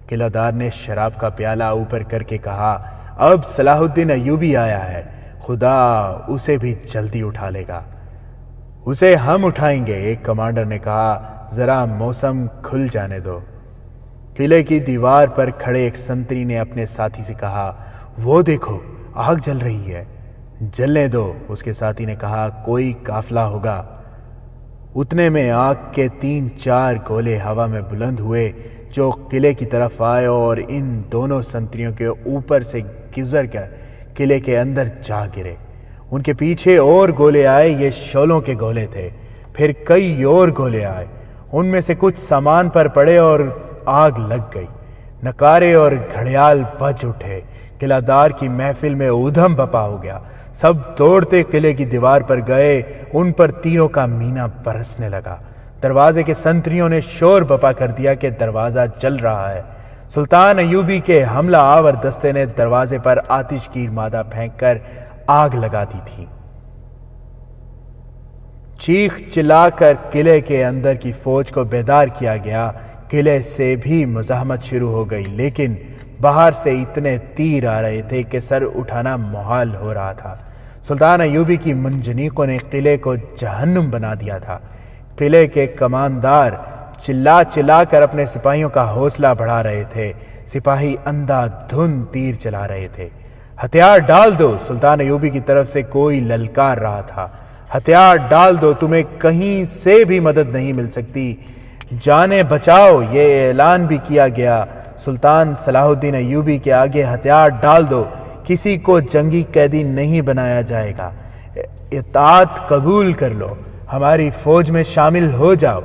قلعہ دار نے شراب کا پیالہ اوپر کر کے کہا، اب صلاح الدین ایوبی آیا ہے، خدا اسے بھی جلدی اٹھا لے گا۔ اسے ہم اٹھائیں گے، ایک کمانڈر نے کہا، ذرا موسم کھل جانے دو۔ قلعے کی دیوار پر کھڑے ایک سنتری نے اپنے ساتھی سے کہا، وہ دیکھو آگ جل رہی ہے۔ جلنے دو، اس کے ساتھی نے کہا، کوئی قافلہ ہوگا۔ اتنے میں آگ کے 3-4 گولے ہوا میں بلند ہوئے جو قلعے کی طرف آئے اور ان دونوں سنتریوں کے اوپر سے گزر کر قلعے کے اندر جا گرے۔ ان کے پیچھے اور گولے آئے، یہ شعلوں کے گولے تھے۔ پھر کئی اور گولے آئے، ان میں سے کچھ سامان پر پڑے اور آگ لگ گئی۔ نقارے اور گھڑیال بج اٹھے، قلعہ دار کی محفل میں ادھم بپا ہو گیا۔ سب دوڑتے قلعے کی دیوار پر گئے، ان پر تیروں کا مینہ برسنے لگا۔ دروازے کے سنتریوں نے شور بپا کر دیا کہ دروازہ جل رہا ہے۔ سلطان ایوبی کے حملہ آور دستے نے دروازے پر آتش کی مادہ پھینک کر آگ لگا دی تھی۔ چیخ چلا کر قلعے کے اندر کی فوج کو بیدار کیا گیا۔ قلعے سے بھی مزاحمت شروع ہو گئی، لیکن باہر سے اتنے تیر آ رہے تھے کہ سر اٹھانا محال ہو رہا تھا۔ سلطان ایوبی کی منجنیقوں نے قلعے کو جہنم بنا دیا تھا۔ قلعے کے کماندار چلا چلا کر اپنے سپاہیوں کا حوصلہ بڑھا رہے تھے۔ سپاہی اندھا دھند تیر چلا رہے تھے۔ ہتھیار ڈال دو، سلطان ایوبی کی طرف سے کوئی للکار رہا تھا۔ ہتھیار ڈال دو، تمہیں کہیں سے بھی مدد نہیں مل سکتی، جانیں بچاؤ، یہ اعلان بھی کیا گیا۔ سلطان صلاح الدین ایوبی کے آگے ہتھیار ڈال دو، کسی کو جنگی قیدی نہیں بنایا جائے گا، اطاعت قبول کر لو، ہماری فوج میں شامل ہو جاؤ۔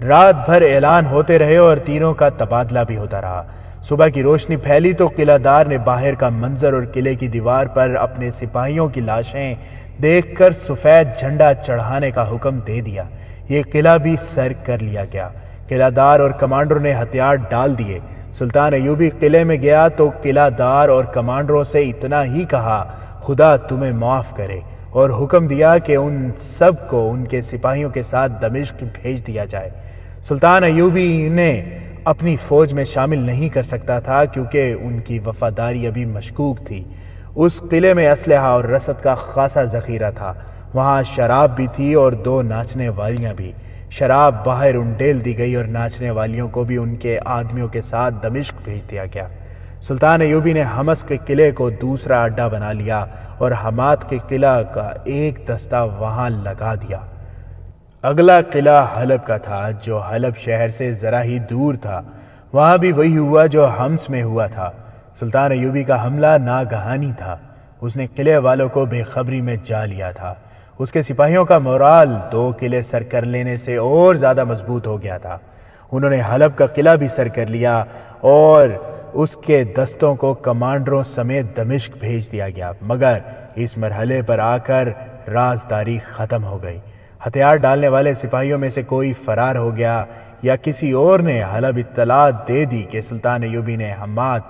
رات بھر اعلان ہوتے رہے اور تیروں کا تبادلہ بھی ہوتا رہا۔ صبح کی روشنی پھیلی تو قلعہ دار نے باہر کا منظر اور قلعے کی دیوار پر اپنے سپاہیوں کی لاشیں دیکھ کر سفید جھنڈا چڑھانے کا حکم دے دیا۔ یہ قلعہ بھی سر کر لیا گیا۔ قلعہ دار اور کمانڈروں نے ہتھیار ڈال دیے۔ سلطان ایوبی قلعے میں گیا تو قلعہ دار اور کمانڈروں سے اتنا ہی کہا، خدا تمہیں معاف کرے، اور حکم دیا کہ ان سب کو ان کے سپاہیوں کے ساتھ دمشق بھیج دیا جائے۔ سلطان ایوبی انہیں اپنی فوج میں شامل نہیں کر سکتا تھا کیونکہ ان کی وفاداری ابھی مشکوک تھی۔ اس قلعے میں اسلحہ اور رسد کا خاصا ذخیرہ تھا۔ وہاں شراب بھی تھی اور 2 ناچنے والیاں بھی۔ شراب باہر انڈیل دی گئی اور ناچنے والیوں کو بھی ان کے آدمیوں کے ساتھ دمشق بھیج دیا گیا۔ سلطان ایوبی نے حمص کے قلعے کو دوسرا اڈا بنا لیا اور حمات کے قلعہ کا ایک دستہ وہاں لگا دیا۔ اگلا قلعہ حلب کا تھا جو حلب شہر سے ذرا ہی دور تھا۔ وہاں بھی وہی ہوا جو حمص میں ہوا تھا۔ سلطان ایوبی کا حملہ ناگہانی تھا۔ اس نے قلعے والوں کو بے خبری میں جا لیا تھا۔ اس کے سپاہیوں کا مورال 2 قلعے سر کر لینے سے اور زیادہ مضبوط ہو گیا تھا۔ انہوں نے حلب کا قلعہ بھی سر کر لیا اور اس کے دستوں کو کمانڈروں سمیت دمشق بھیج دیا گیا، مگر اس مرحلے پر آ کر رازداری ختم ہو گئی۔ ہتھیار ڈالنے والے سپاہیوں میں سے کوئی فرار ہو گیا یا کسی اور نے حلب اطلاع دے دی کہ سلطان ایوبی نے حمات،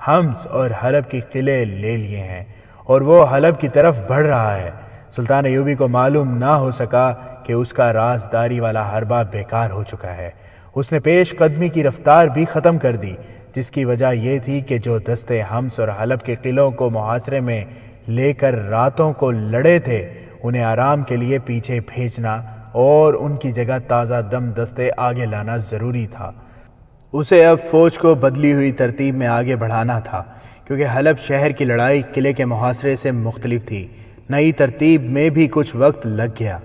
حمص اور حلب کے قلعے لے لیے ہیں اور وہ حلب کی طرف بڑھ رہا ہے۔ سلطان ایوبی کو معلوم نہ ہو سکا کہ اس کا رازداری والا حربہ بیکار ہو چکا ہے۔ اس نے پیش قدمی کی رفتار بھی ختم کر دی، جس کی وجہ یہ تھی کہ جو دستے حمص اور حلب کے قلعوں کو محاصرے میں لے کر راتوں کو لڑے تھے، انہیں آرام کے لیے پیچھے بھیجنا اور ان کی جگہ تازہ دم دستے آگے لانا ضروری تھا۔ اسے اب فوج کو بدلی ہوئی ترتیب میں آگے بڑھانا تھا، کیونکہ حلب شہر کی لڑائی قلعے کے محاصرے سے مختلف تھی۔ نئی ترتیب میں بھی کچھ وقت لگ گیا۔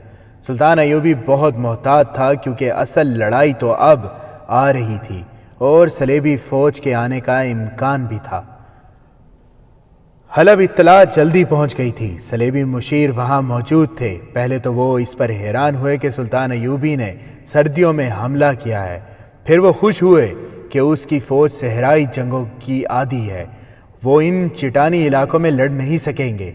سلطان ایوبی بہت محتاط تھا کیونکہ اصل لڑائی تو اب آ رہی تھی اور صلیبی فوج کے آنے کا امکان بھی تھا۔ حلب اطلاع جلدی پہنچ گئی تھی۔ صلیبی مشیر وہاں موجود تھے۔ پہلے تو وہ اس پر حیران ہوئے کہ سلطان ایوبی نے سردیوں میں حملہ کیا ہے، پھر وہ خوش ہوئے کہ اس کی فوج صحرائی جنگوں کی عادی ہے، وہ ان چٹانی علاقوں میں لڑ نہیں سکیں گے۔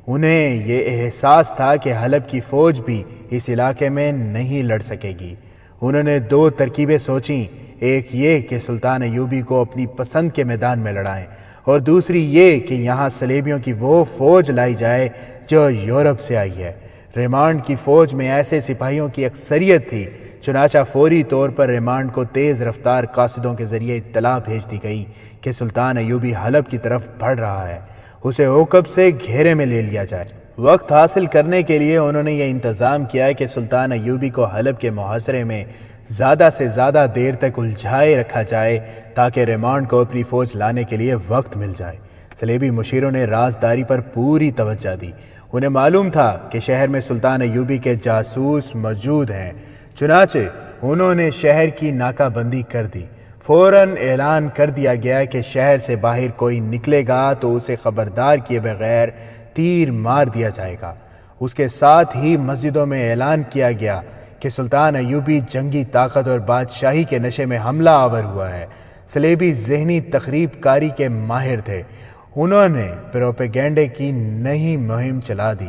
انہیں یہ احساس تھا کہ حلب کی فوج بھی اس علاقے میں نہیں لڑ سکے گی۔ انہوں نے 2 ترکیبیں سوچیں، ایک یہ کہ سلطان ایوبی کو اپنی پسند کے میدان میں لڑائیں، اور دوسری یہ کہ یہاں صلیبیوں کی وہ فوج لائی جائے جو یورپ سے آئی ہے۔ ریمانڈ کی فوج میں ایسے سپاہیوں کی اکثریت تھی، چنانچہ فوری طور پر ریمانڈ کو تیز رفتار قاصدوں کے ذریعے اطلاع بھیج دی گئی کہ سلطان ایوبی حلب کی طرف بڑھ رہا ہے، اسے عقب سے گھیرے میں لے لیا جائے۔ وقت حاصل کرنے کے لیے انہوں نے یہ انتظام کیا کہ سلطان ایوبی کو حلب کے محاصرے میں زیادہ سے زیادہ دیر تک الجھائے رکھا جائے تاکہ ریمانڈ کو اپنی فوج لانے کے لیے وقت مل جائے۔ صلیبی مشیروں نے رازداری پر پوری توجہ دی۔ انہیں معلوم تھا کہ شہر میں سلطان ایوبی کے جاسوس موجود ہیں، چنانچہ انہوں نے شہر کی ناکہ بندی کر دی۔ فوراً اعلان کر دیا گیا کہ شہر سے باہر کوئی نکلے گا تو اسے خبردار کیے بغیر تیر مار دیا جائے گا۔ اس کے ساتھ ہی مسجدوں میں اعلان کیا گیا کہ سلطان ایوبی جنگی طاقت اور بادشاہی کے نشے میں حملہ آور ہوا ہے۔ صلیبی ذہنی تخریب کاری کے ماہر تھے، انہوں نے پروپیگنڈے کی نئی مہم چلا دی،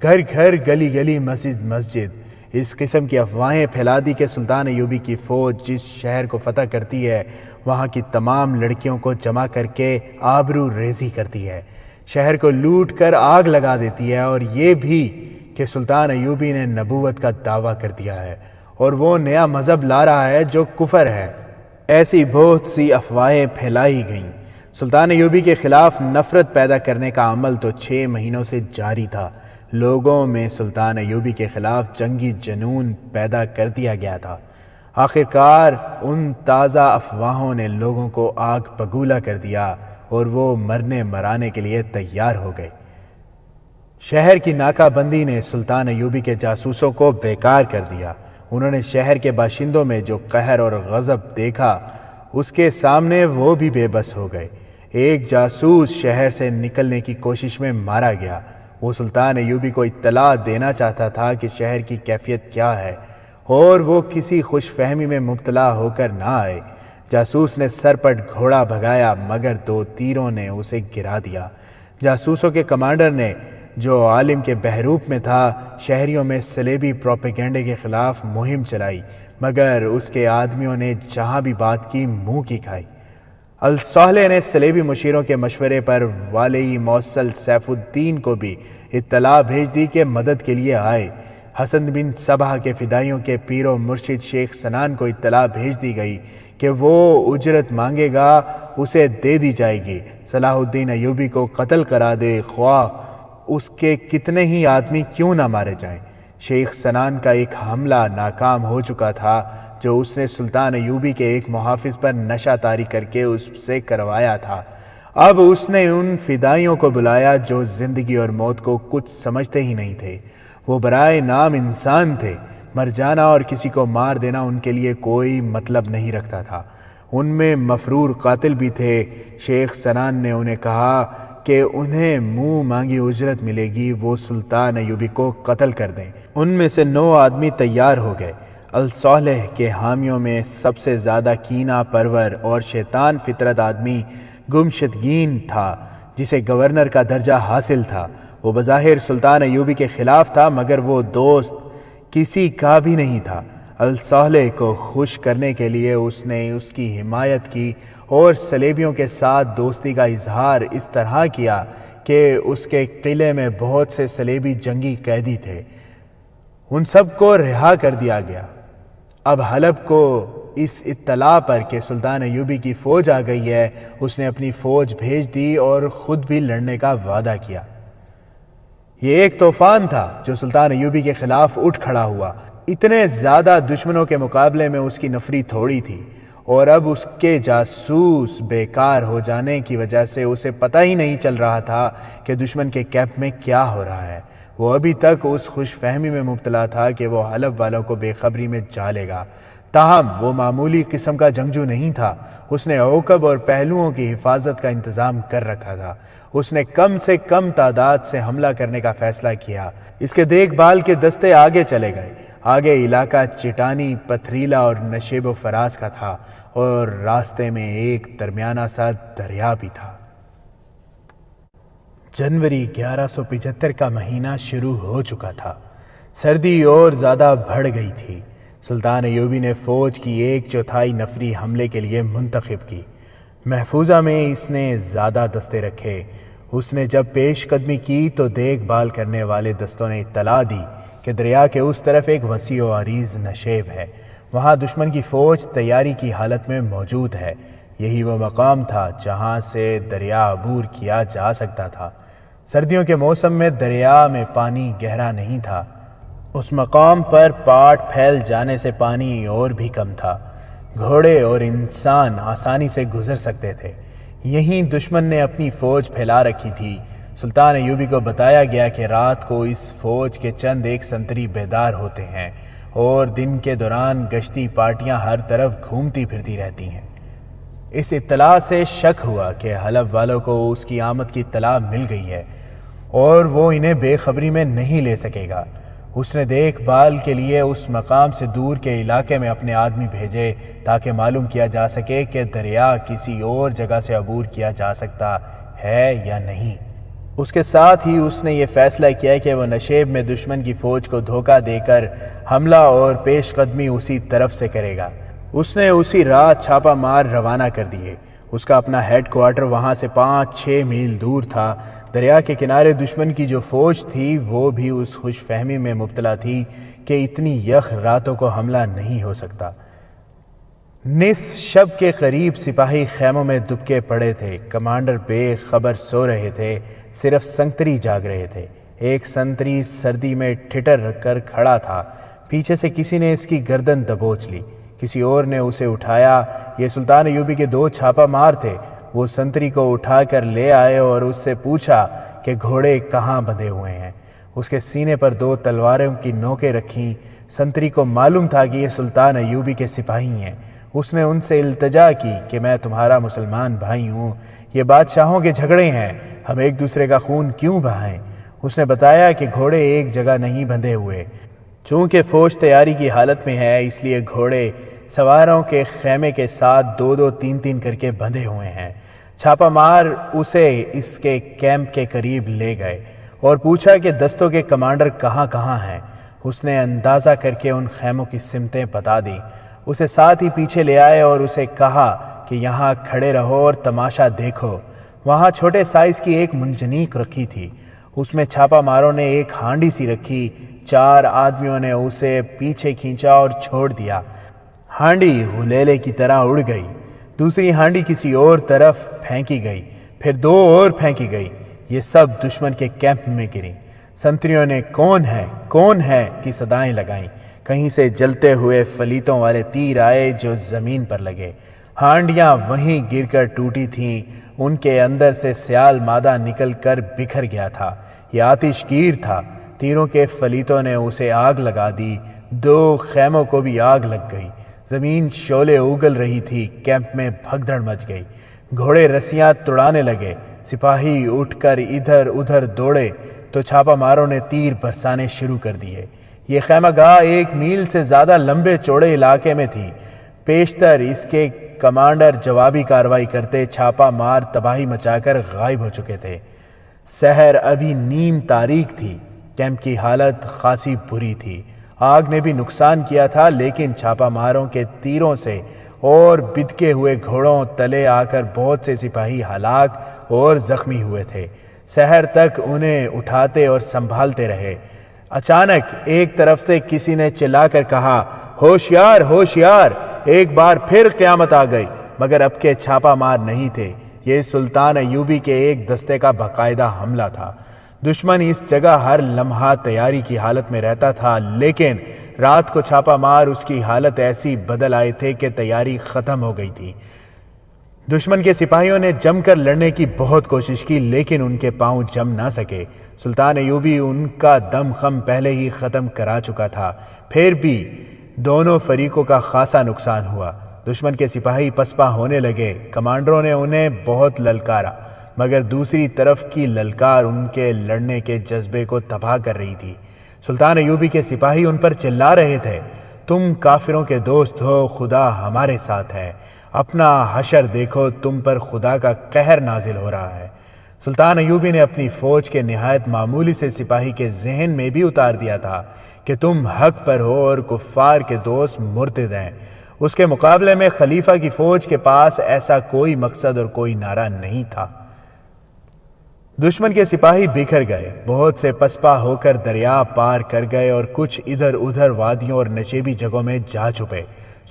گھر گھر گلی گلی مسجد مسجد اس قسم کی افواہیں پھیلا دی کہ سلطان ایوبی کی فوج جس شہر کو فتح کرتی ہے وہاں کی تمام لڑکیوں کو جمع کر کے آبرو ریزی کرتی ہے، شہر کو لوٹ کر آگ لگا دیتی ہے، اور یہ بھی کہ سلطان ایوبی نے نبوت کا دعویٰ کر دیا ہے اور وہ نیا مذہب لا رہا ہے جو کفر ہے۔ ایسی بہت سی افواہیں پھیلائی گئیں۔ سلطان ایوبی کے خلاف نفرت پیدا کرنے کا عمل تو 6 مہینوں سے جاری تھا۔ لوگوں میں سلطان ایوبی کے خلاف جنگی جنون پیدا کر دیا گیا تھا۔ آخرکار ان تازہ افواہوں نے لوگوں کو آگ بگولا کر دیا اور وہ مرنے مرانے کے لیے تیار ہو گئے۔ شہر کی ناکہ بندی نے سلطان ایوبی کے جاسوسوں کو بیکار کر دیا۔ انہوں نے شہر کے باشندوں میں جو قہر اور غضب دیکھا اس کے سامنے وہ بھی بے بس ہو گئے۔ ایک جاسوس شہر سے نکلنے کی کوشش میں مارا گیا۔ وہ سلطان ایوبی کو اطلاع دینا چاہتا تھا کہ شہر کی کیفیت کیا ہے اور وہ کسی خوش فہمی میں مبتلا ہو کر نہ آئے۔ جاسوس نے سرپٹ گھوڑا بھگایا مگر 2 تیروں نے اسے گرا دیا۔ جاسوسوں کے کمانڈر نے جو عالم کے بحروپ میں تھا شہریوں میں صلیبی پروپیگنڈے کے خلاف مہم چلائی، مگر اس کے آدمیوں نے جہاں بھی بات کی منہ کی کھائی۔ الصالح نے صلیبی مشیروں کے مشورے پر والی موصل سیف الدین کو بھی اطلاع بھیج دی کہ مدد کے لیے آئے۔ حسن بن صبح کے فدائیوں کے پیر و مرشد شیخ سنان کو اطلاع بھیج دی گئی کہ وہ اجرت مانگے گا اسے دے دی جائے گی۔ صلاح الدین ایوبی کو قتل کرا دے، خواہ اس کے کتنے ہی آدمی کیوں نہ مارے جائیں۔ شیخ سنان کا ایک حملہ ناکام ہو چکا تھا جو اس نے سلطان ایوبی کے ایک محافظ پر نشہ طاری کر کے اس سے کروایا تھا۔ اب اس نے ان فدائیوں کو بلایا جو زندگی اور موت کو کچھ سمجھتے ہی نہیں تھے۔ وہ برائے نام انسان تھے، مر جانا اور کسی کو مار دینا ان کے لیے کوئی مطلب نہیں رکھتا تھا۔ ان میں مفرور قاتل بھی تھے۔ شیخ سنان نے انہیں کہا کہ انہیں منہ مانگی اجرت ملے گی، وہ سلطان ایوبی کو قتل کر دیں۔ ان میں سے 9 آدمی تیار ہو گئے۔ الصالح کے حامیوں میں سب سے زیادہ کینہ پرور اور شیطان فطرت آدمی گمشدگین تھا، جسے گورنر کا درجہ حاصل تھا۔ وہ بظاہر سلطان ایوبی کے خلاف تھا مگر وہ دوست کسی کا بھی نہیں تھا۔ الصالح کو خوش کرنے کے لیے اس نے اس کی حمایت کی اور صلیبیوں کے ساتھ دوستی کا اظہار اس طرح کیا کہ اس کے قلعے میں بہت سے صلیبی جنگی قیدی تھے، ان سب کو رہا کر دیا گیا۔ اب حلب کو اس اطلاع پر کہ سلطان ایوبی کی فوج آ گئی ہے اس نے اپنی فوج بھیج دی اور خود بھی لڑنے کا وعدہ کیا۔ یہ ایک طوفان تھا جو سلطان ایوبی کے خلاف اٹھ کھڑا ہوا۔ اتنے زیادہ دشمنوں کے مقابلے میں اس کی نفری تھوڑی تھی، اور اب اس کے جاسوس بیکار ہو جانے کی وجہ سے اسے پتہ ہی نہیں چل رہا تھا کہ دشمن کے کیمپ میں کیا ہو رہا ہے۔ وہ ابھی تک اس خوش فہمی میں مبتلا تھا کہ وہ حلب والوں کو بے خبری میں جالے گا۔ تاہم وہ معمولی قسم کا جنگجو نہیں تھا، اس نے عقب اور پہلوؤں کی حفاظت کا انتظام کر رکھا تھا۔ اس نے کم سے کم تعداد سے حملہ کرنے کا فیصلہ کیا۔ اس کے دیکھ بھال کے دستے آگے چلے گئے۔ آگے علاقہ چٹانی، پتھریلا اور نشیب و فراز کا تھا، اور راستے میں ایک درمیانہ سا دریا بھی تھا۔ جنوری 1175 کا مہینہ شروع ہو چکا تھا۔ سردی اور زیادہ بڑھ گئی تھی۔ سلطان ایوبی نے فوج کی 1/4 نفری حملے کے لیے منتخب کی۔ محفوظہ میں اس نے زیادہ دستے رکھے۔ اس نے جب پیش قدمی کی تو دیکھ بھال کرنے والے دستوں نے اطلاع دی کہ دریا کے اس طرف ایک وسیع و عریض نشیب ہے، وہاں دشمن کی فوج تیاری کی حالت میں موجود ہے۔ یہی وہ مقام تھا جہاں سے دریا عبور کیا جا سکتا تھا۔ سردیوں کے موسم میں دریا میں پانی گہرا نہیں تھا، اس مقام پر پاٹ پھیل جانے سے پانی اور بھی کم تھا، گھوڑے اور انسان آسانی سے گزر سکتے تھے۔ یہیں دشمن نے اپنی فوج پھیلا رکھی تھی۔ سلطان ایوبی کو بتایا گیا کہ رات کو اس فوج کے چند ایک سنتری بیدار ہوتے ہیں اور دن کے دوران گشتی پارٹیاں ہر طرف گھومتی پھرتی رہتی ہیں۔ اس اطلاع سے شک ہوا کہ حلب والوں کو اس کی آمد کی اطلاع مل گئی ہے اور وہ انہیں بے خبری میں نہیں لے سکے گا۔ اس نے دیکھ بھال کے لیے اس مقام سے دور کے علاقے میں اپنے آدمی بھیجے تاکہ معلوم کیا جا سکے کہ دریا کسی اور جگہ سے عبور کیا جا سکتا ہے یا نہیں۔ اس کے ساتھ ہی اس نے یہ فیصلہ کیا کہ وہ نشیب میں دشمن کی فوج کو دھوکہ دے کر حملہ اور پیش قدمی اسی طرف سے کرے گا۔ اس نے اسی رات چھاپہ مار روانہ کر دیے۔ اس کا اپنا ہیڈ کوارٹر وہاں سے 5-6 میل دور تھا۔ دریا کے کنارے دشمن کی جو فوج تھی وہ بھی اس خوش فہمی میں مبتلا تھی کہ اتنی یخ راتوں کو حملہ نہیں ہو سکتا۔ نصف شب کے قریب سپاہی خیموں میں دبکے پڑے تھے۔ کمانڈر بے خبر سو رہے تھے، صرف سنتری جاگ رہے تھے۔ ایک سنتری سردی میں ٹھٹر کر کھڑا تھا، پیچھے سے کسی نے اس کی گردن دبوچ لی، کسی اور نے اسے اٹھایا۔ یہ سلطان ایوبی کے 2 چھاپہ مار تھے۔ وہ سنتری کو اٹھا کر لے آئے اور اس سے پوچھا کہ گھوڑے کہاں بندھے ہوئے ہیں۔ اس کے سینے پر 2 تلواروں کی نوکیں رکھیں۔ سنتری کو معلوم تھا کہ یہ سلطان ایوبی کے سپاہی ہیں۔ اس نے ان سے التجا کی کہ میں تمہارا مسلمان بھائی ہوں، یہ بادشاہوں کے جھگڑے ہیں، ہم ایک دوسرے کا خون کیوں بہائیں؟ اس نے بتایا کہ گھوڑے ایک جگہ نہیں بندھے ہوئے، چونکہ فوج تیاری کی حالت میں ہے اس لیے گھوڑے سواروں کے خیمے کے ساتھ 2-2 3-3 کر کے بندھے ہوئے ہیں۔ چھاپہ مار اسے اس کے کیمپ کے قریب لے گئے اور پوچھا کہ دستوں کے کمانڈر کہاں کہاں ہیں۔ اس نے اندازہ کر کے ان خیموں کی سمتیں بتا دی۔ اسے ساتھ ہی پیچھے لے آئے اور اسے کہا کہ یہاں کھڑے رہو اور تماشا دیکھو۔ وہاں چھوٹے سائز کی ایک منجنیق رکھی تھی، اس میں چھاپہ ماروں نے ایک ہانڈی سی رکھی۔ 4 آدمیوں نے اسے پیچھے کھینچا اور چھوڑ دیا۔ ہانڈی غلیلے کی طرح اڑ گئی، دوسری ہانڈی کسی اور طرف پھینکی گئی، پھر 2 اور پھینکی گئی۔ یہ سب دشمن کے کیمپ میں گریں۔ سنتریوں نے کون ہے کی صدائیں لگائیں۔ کہیں سے جلتے ہوئے فلیتوں والے تیر آئے جو زمین پر لگے۔ ہانڈیاں وہیں گر کر ٹوٹی تھیں، ان کے اندر سے سیال مادہ نکل کر بکھر گیا تھا۔ یہ آتش گیر تھا۔ تیروں کے فلیتوں نے اسے آگ لگا دی۔ 2 خیموں کو بھی آگ لگ گئی۔ زمین شعلے اگل رہی تھی۔ کیمپ میں بھگدڑ مچ گئی۔ گھوڑے رسیاں توڑانے لگے۔ سپاہی اٹھ کر ادھر ادھر دوڑے تو چھاپہ ماروں نے تیر برسانے شروع کر دیے۔ یہ خیمہ گاہ 1 میل سے زیادہ لمبے چوڑے علاقے میں تھی۔ پیشتر اس کے کمانڈر جوابی کارروائی کرتے، چھاپہ مار تباہی مچا کر غائب ہو چکے تھے۔ سحر ابھی نیم تاریک تھی۔ کیمپ کی حالت خاصی بری تھی۔ آگ نے بھی نقصان کیا تھا، لیکن چھاپہ ماروں کے تیروں سے اور بدکے ہوئے گھوڑوں تلے آ کر بہت سے سپاہی ہلاک اور زخمی ہوئے تھے۔ سحر تک انہیں اٹھاتے اور سنبھالتے رہے۔ اچانک ایک طرف سے کسی نے چلا کر کہا، ہوشیار ہوشیار، ایک بار پھر قیامت آ گئی۔ مگر اب کے چھاپہ مار نہیں تھے، یہ سلطان ایوبی کے ایک دستے کا باقاعدہ حملہ تھا۔ دشمن اس جگہ ہر لمحہ تیاری کی حالت میں رہتا تھا، لیکن رات کو چھاپہ مار اس کی حالت ایسی بدل آئے تھے کہ تیاری ختم ہو گئی تھی۔ دشمن کے سپاہیوں نے جم کر لڑنے کی بہت کوشش کی، لیکن ان کے پاؤں جم نہ سکے۔ سلطان ایوبی ان کا دم خم پہلے ہی ختم کرا چکا تھا۔ پھر بھی دونوں فریقوں کا خاصا نقصان ہوا۔ دشمن کے سپاہی پسپا ہونے لگے۔ کمانڈروں نے انہیں بہت للکارا، مگر دوسری طرف کی للکار ان کے لڑنے کے جذبے کو تباہ کر رہی تھی۔ سلطان ایوبی کے سپاہی ان پر چلا رہے تھے، تم کافروں کے دوست ہو، خدا ہمارے ساتھ ہے، اپنا حشر دیکھو، تم پر خدا کا قہر نازل ہو رہا ہے۔ سلطان ایوبی نے اپنی فوج کے نہایت معمولی سے سپاہی کے ذہن میں بھی اتار دیا تھا کہ تم حق پر ہو اور کفار کے دوست مرتد ہیں۔ اس کے مقابلے میں خلیفہ کی فوج کے پاس ایسا کوئی مقصد اور کوئی نعرہ نہیں تھا۔ دشمن کے سپاہی بکھر گئے، بہت سے پسپا ہو کر دریا پار کر گئے اور کچھ ادھر ادھر وادیوں اور نشیبی جگہوں میں جا چھپے۔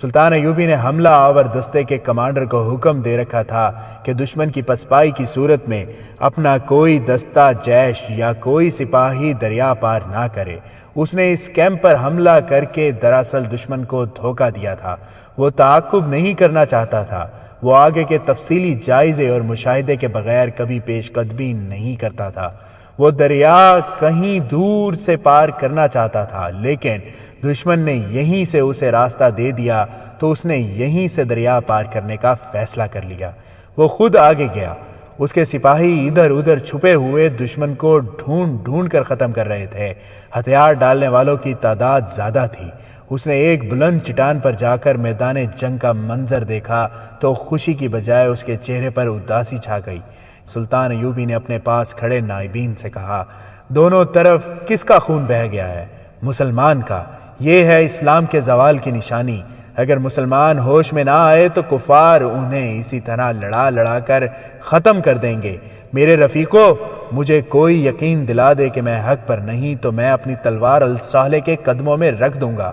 سلطان ایوبی نے حملہ آور دستے کے کمانڈر کو حکم دے رکھا تھا کہ دشمن کی پسپائی کی صورت میں اپنا کوئی دستہ جیش یا کوئی سپاہی دریا پار نہ کرے۔ اس نے اس کیمپ پر حملہ کر کے دراصل دشمن کو دھوکہ دیا تھا۔ وہ تعاقب نہیں کرنا چاہتا تھا، وہ آگے کے تفصیلی جائزے اور مشاہدے کے بغیر کبھی پیش قدمی نہیں کرتا تھا۔ وہ دریا کہیں دور سے پار کرنا چاہتا تھا، لیکن دشمن نے یہیں سے اسے راستہ دے دیا تو اس نے یہیں سے دریا پار کرنے کا فیصلہ کر لیا۔ وہ خود آگے گیا۔ اس کے سپاہی ادھر ادھر چھپے ہوئے دشمن کو ڈھونڈ ڈھونڈ کر ختم کر رہے تھے۔ ہتھیار ڈالنے والوں کی تعداد زیادہ تھی۔ اس نے ایک بلند چٹان پر جا کر میدان جنگ کا منظر دیکھا تو خوشی کی بجائے اس کے چہرے پر اداسی چھا گئی۔ سلطان ایوبی نے اپنے پاس کھڑے نائبین سے کہا، دونوں طرف کس کا خون بہہ گیا ہے؟ مسلمان کا۔ یہ ہے اسلام کے زوال کی نشانی۔ اگر مسلمان ہوش میں نہ آئے تو کفار انہیں اسی طرح لڑا لڑا کر ختم کر دیں گے۔ میرے رفیقو، مجھے کوئی یقین دلا دے کہ میں حق پر نہیں تو میں اپنی تلوار الصالح کے قدموں میں رکھ دوں گا۔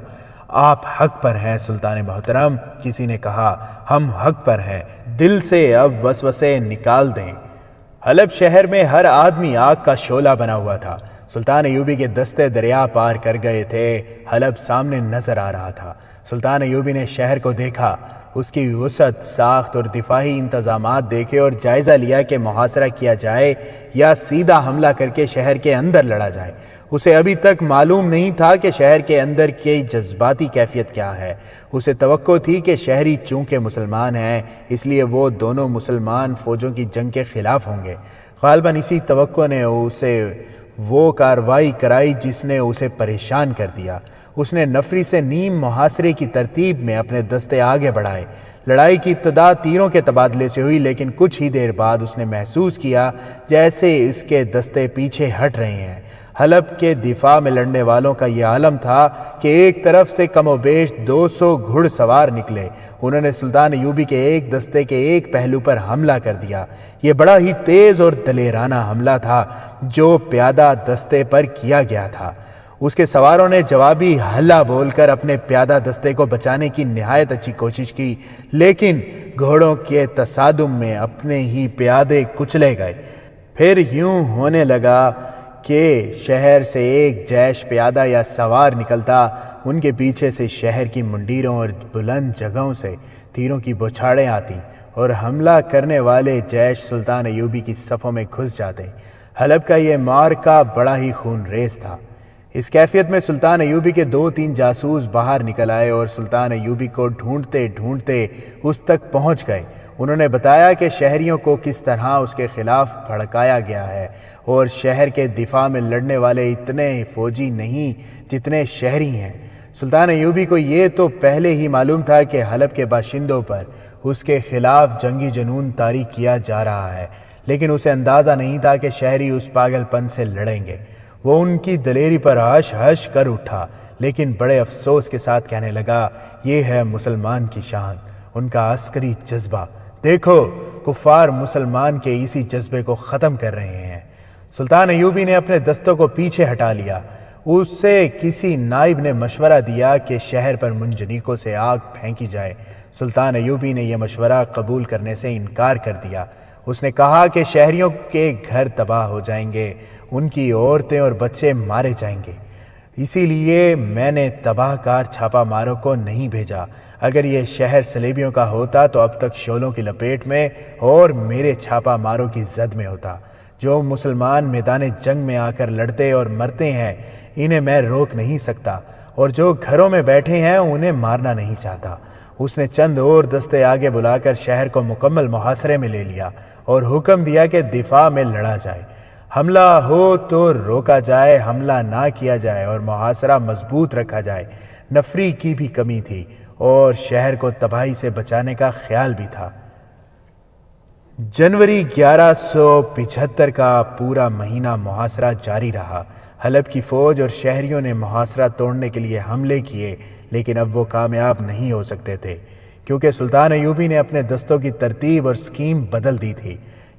آپ حق پر ہیں سلطان محترم، کسی نے کہا۔ ہم حق پر ہیں، دل سے اب وسوسے نکال دیں۔ حلب شہر میں ہر آدمی آگ کا شعلہ بنا ہوا تھا۔ سلطان ایوبی کے دستے دریا پار کر گئے تھے۔ حلب سامنے نظر آ رہا تھا۔ سلطان ایوبی نے شہر کو دیکھا، اس کی وسعت، ساخت اور دفاعی انتظامات دیکھے اور جائزہ لیا کہ محاصرہ کیا جائے یا سیدھا حملہ کر کے شہر کے اندر لڑا جائے۔ اسے ابھی تک معلوم نہیں تھا کہ شہر کے اندر کی جذباتی کیفیت کیا ہے۔ اسے توقع تھی کہ شہری چونکہ مسلمان ہیں اس لیے وہ دونوں مسلمان فوجوں کی جنگ کے خلاف ہوں گے۔ غالباً اسی توقع نے اسے وہ کارروائی کرائی جس نے اسے پریشان کر دیا۔ اس نے نفری سے نیم محاصرے کی ترتیب میں اپنے دستے آگے بڑھائے۔ لڑائی کی ابتدا تیروں کے تبادلے سے ہوئی، لیکن کچھ ہی دیر بعد اس نے محسوس کیا جیسے اس کے دستے پیچھے ہٹ رہے ہیں۔ حلب کے دفاع میں لڑنے والوں کا یہ عالم تھا کہ ایک طرف سے کم و بیش 200 گھڑ سوار نکلے۔ انہوں نے سلطان ایوبی کے ایک دستے کے ایک پہلو پر حملہ کر دیا۔ یہ بڑا ہی تیز اور دلیرانہ حملہ تھا جو پیادہ دستے پر کیا گیا تھا۔ اس کے سواروں نے جوابی ہلہ بول کر اپنے پیادہ دستے کو بچانے کی نہایت اچھی کوشش کی، لیکن گھوڑوں کے تصادم میں اپنے ہی پیادے کچلے گئے۔ پھر یوں ہونے لگا کہ شہر سے ایک جیش پیادہ یا سوار نکلتا، ان کے پیچھے سے شہر کی منڈیروں اور بلند جگہوں سے تیروں کی بوچھاڑیں آتی اور حملہ کرنے والے جیش سلطان ایوبی کی صفوں میں گھس جاتے۔ حلب کا یہ معرکہ بڑا ہی خون ریز تھا۔ اس کیفیت میں سلطان ایوبی کے 2-3 جاسوس باہر نکل آئے اور سلطان ایوبی کو ڈھونڈتے ڈھونڈتے اس تک پہنچ گئے۔ انہوں نے بتایا کہ شہریوں کو کس طرح اس کے خلاف بھڑکایا گیا ہے اور شہر کے دفاع میں لڑنے والے اتنے فوجی نہیں جتنے شہری ہیں۔ سلطان ایوبی کو یہ تو پہلے ہی معلوم تھا کہ حلب کے باشندوں پر اس کے خلاف جنگی جنون طاری کیا جا رہا ہے، لیکن اسے اندازہ نہیں تھا کہ شہری اس پاگل پن سے لڑیں گے۔ وہ ان کی دلیری پر ہش ہش کر اٹھا، لیکن بڑے افسوس کے ساتھ کہنے لگا، یہ ہے مسلمان کی شان، ان کا عسکری جذبہ۔ دیکھو، کفار مسلمان کے اسی جذبے کو ختم کر رہے ہیں۔ سلطان ایوبی نے اپنے دستوں کو پیچھے ہٹا لیا۔ اس سے کسی نائب نے مشورہ دیا کہ شہر پر منجنیقوں سے آگ پھینکی جائے۔ سلطان ایوبی نے یہ مشورہ قبول کرنے سے انکار کر دیا۔ اس نے کہا کہ شہریوں کے گھر تباہ ہو جائیں گے، ان کی عورتیں اور بچے مارے جائیں گے، اسی لیے میں نے تباہ کار چھاپا ماروں کو نہیں بھیجا۔ اگر یہ شہر صلیبیوں کا ہوتا تو اب تک شعلوں کی لپیٹ میں اور میرے چھاپا ماروں کی زد میں ہوتا۔ جو مسلمان میدان جنگ میں آ کر لڑتے اور مرتے ہیں انہیں میں روک نہیں سکتا، اور جو گھروں میں بیٹھے ہیں انہیں مارنا نہیں چاہتا۔ اس نے چند اور دستے آگے بلا کر شہر کو مکمل محاصرے میں لے لیا اور حکم دیا کہ دفاع میں لڑا جائے، حملہ ہو تو روکا جائے، حملہ نہ کیا جائے اور محاصرہ مضبوط رکھا جائے۔ نفری کی بھی کمی تھی اور شہر کو تباہی سے بچانے کا خیال بھی تھا۔ جنوری 1175 کا پورا مہینہ محاصرہ جاری رہا۔ حلب کی فوج اور شہریوں نے محاصرہ توڑنے کے لیے حملے کیے، لیکن اب وہ کامیاب نہیں ہو سکتے تھے کیونکہ سلطان ایوبی نے اپنے دستوں کی ترتیب اور سکیم بدل دی تھی۔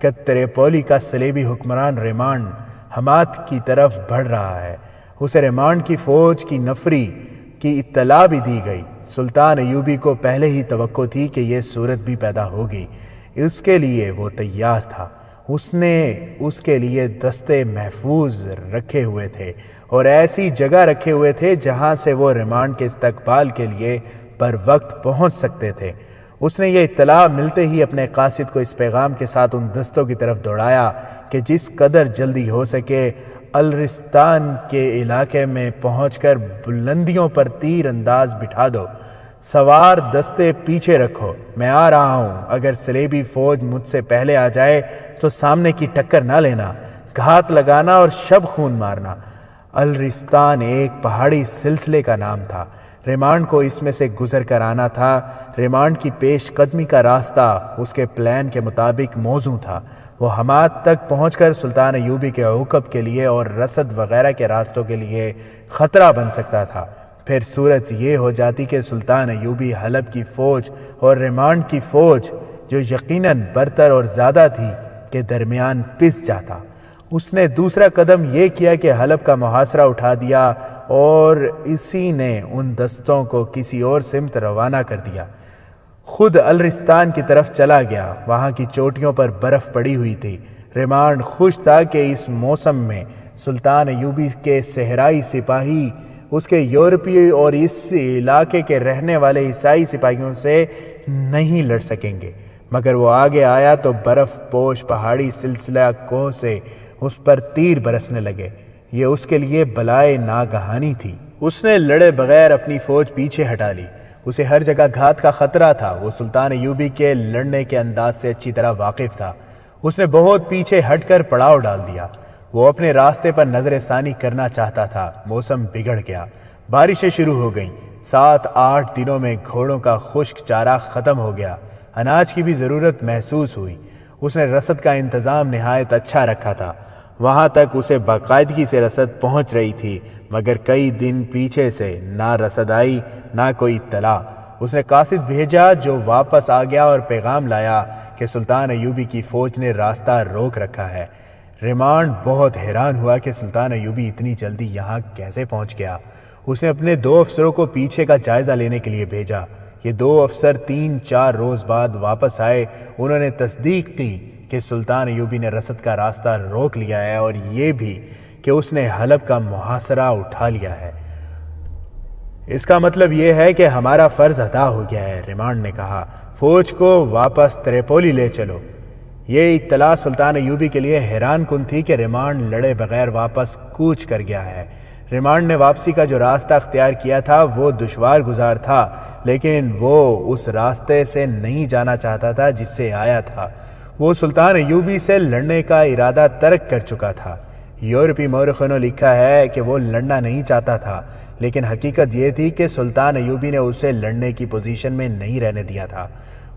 کہ تریپولی کا صلیبی حکمران ریمانڈ حمات کی طرف بڑھ رہا ہے۔ اسے ریمانڈ کی فوج کی نفری کی اطلاع بھی دی گئی۔ سلطان ایوبی کو پہلے ہی توقع تھی کہ یہ صورت بھی پیدا ہوگی، اس کے لیے وہ تیار تھا۔ اس نے اس کے لیے دستے محفوظ رکھے ہوئے تھے اور ایسی جگہ رکھے ہوئے تھے جہاں سے وہ ریمانڈ کے استقبال کے لیے پر وقت پہنچ سکتے تھے۔ اس نے یہ اطلاع ملتے ہی اپنے قاصد کو اس پیغام کے ساتھ ان دستوں کی طرف دوڑایا کہ جس قدر جلدی ہو سکے الرستان کے علاقے میں پہنچ کر بلندیوں پر تیر انداز بٹھا دو، سوار دستے پیچھے رکھو، میں آ رہا ہوں۔ اگر صلیبی فوج مجھ سے پہلے آ جائے تو سامنے کی ٹکر نہ لینا، گھات لگانا اور شب خون مارنا۔ الرستان ایک پہاڑی سلسلے کا نام تھا، ریمانڈ کو اس میں سے گزر کر آنا تھا۔ ریمانڈ کی پیش قدمی کا راستہ اس کے پلان کے مطابق موزوں تھا۔ وہ حمات تک پہنچ کر سلطان ایوبی کے عقب کے لیے اور رسد وغیرہ کے راستوں کے لیے خطرہ بن سکتا تھا۔ پھر صورت یہ ہو جاتی کہ سلطان ایوبی حلب کی فوج اور ریمانڈ کی فوج جو یقیناً برتر اور زیادہ تھی کے درمیان پس جاتا۔ اس نے دوسرا قدم یہ کیا کہ حلب کا محاصرہ اٹھا دیا اور اسی نے ان دستوں کو کسی اور سمت روانہ کر دیا۔ خود الرستان کی طرف چلا گیا، وہاں کی چوٹیوں پر برف پڑی ہوئی تھی۔ ریمانڈ خوش تھا کہ اس موسم میں سلطان ایوبی کے صحرائی سپاہی اس کے یورپی اور اس علاقے کے رہنے والے عیسائی سپاہیوں سے نہیں لڑ سکیں گے، مگر وہ آگے آیا تو برف پوش پہاڑی سلسلہ کوہ سے اس پر تیر برسنے لگے۔ یہ اس کے لیے بلائے ناگہانی تھی۔ اس نے لڑے بغیر اپنی فوج پیچھے ہٹا لی۔ اسے ہر جگہ گھات کا خطرہ تھا۔ وہ سلطان ایوبی کے لڑنے کے انداز سے اچھی طرح واقف تھا۔ اس نے بہت پیچھے ہٹ کر پڑاؤ ڈال دیا۔ وہ اپنے راستے پر نظر ثانی کرنا چاہتا تھا۔ موسم بگڑ گیا، بارشیں شروع ہو گئیں۔ 7-8 دنوں میں گھوڑوں کا خشک چارہ ختم ہو گیا۔ اناج کی بھی ضرورت محسوس ہوئی۔ اس نے رسد کا انتظام نہایت اچھا رکھا تھا۔ وہاں تک اسے باقاعدگی سے رسد پہنچ رہی تھی، مگر کئی دن پیچھے سے نہ رسد آئی نہ کوئی اطلاع۔ اس نے قاصد بھیجا جو واپس آ گیا اور پیغام لایا کہ سلطان ایوبی کی فوج نے راستہ روک رکھا ہے۔ ریمانڈ بہت حیران ہوا کہ سلطان ایوبی اتنی جلدی یہاں کیسے پہنچ گیا۔ اس نے اپنے 2 افسروں کو پیچھے کا جائزہ لینے کے لیے بھیجا۔ یہ 2 افسر 3-4 روز بعد واپس آئے۔ انہوں نے تصدیق کی کہ سلطان ایوبی نے رسد کا راستہ روک لیا ہے اور یہ بھی کہ اس نے حلب کا محاصرہ اٹھا لیا ہے۔ اس کا مطلب یہ ہے کہ ہمارا فرض ادا ہو گیا ہے، ریمانڈ نے کہا۔ فوج کو واپس تریپولی لے چلو۔ یہ اطلاع سلطان ایوبی کے لیے حیران کن تھی کہ ریمانڈ لڑے بغیر واپس کوچ کر گیا ہے۔ ریمانڈ نے واپسی کا جو راستہ اختیار کیا تھا وہ دشوار گزار تھا، لیکن وہ اس راستے سے نہیں جانا چاہتا تھا جس سے آیا تھا۔ وہ سلطان ایوبی سے لڑنے کا ارادہ ترک کر چکا تھا۔ یورپی مورخوں نے لکھا ہے کہ وہ لڑنا نہیں چاہتا تھا، لیکن حقیقت یہ تھی کہ سلطان ایوبی نے اسے لڑنے کی پوزیشن میں نہیں رہنے دیا تھا۔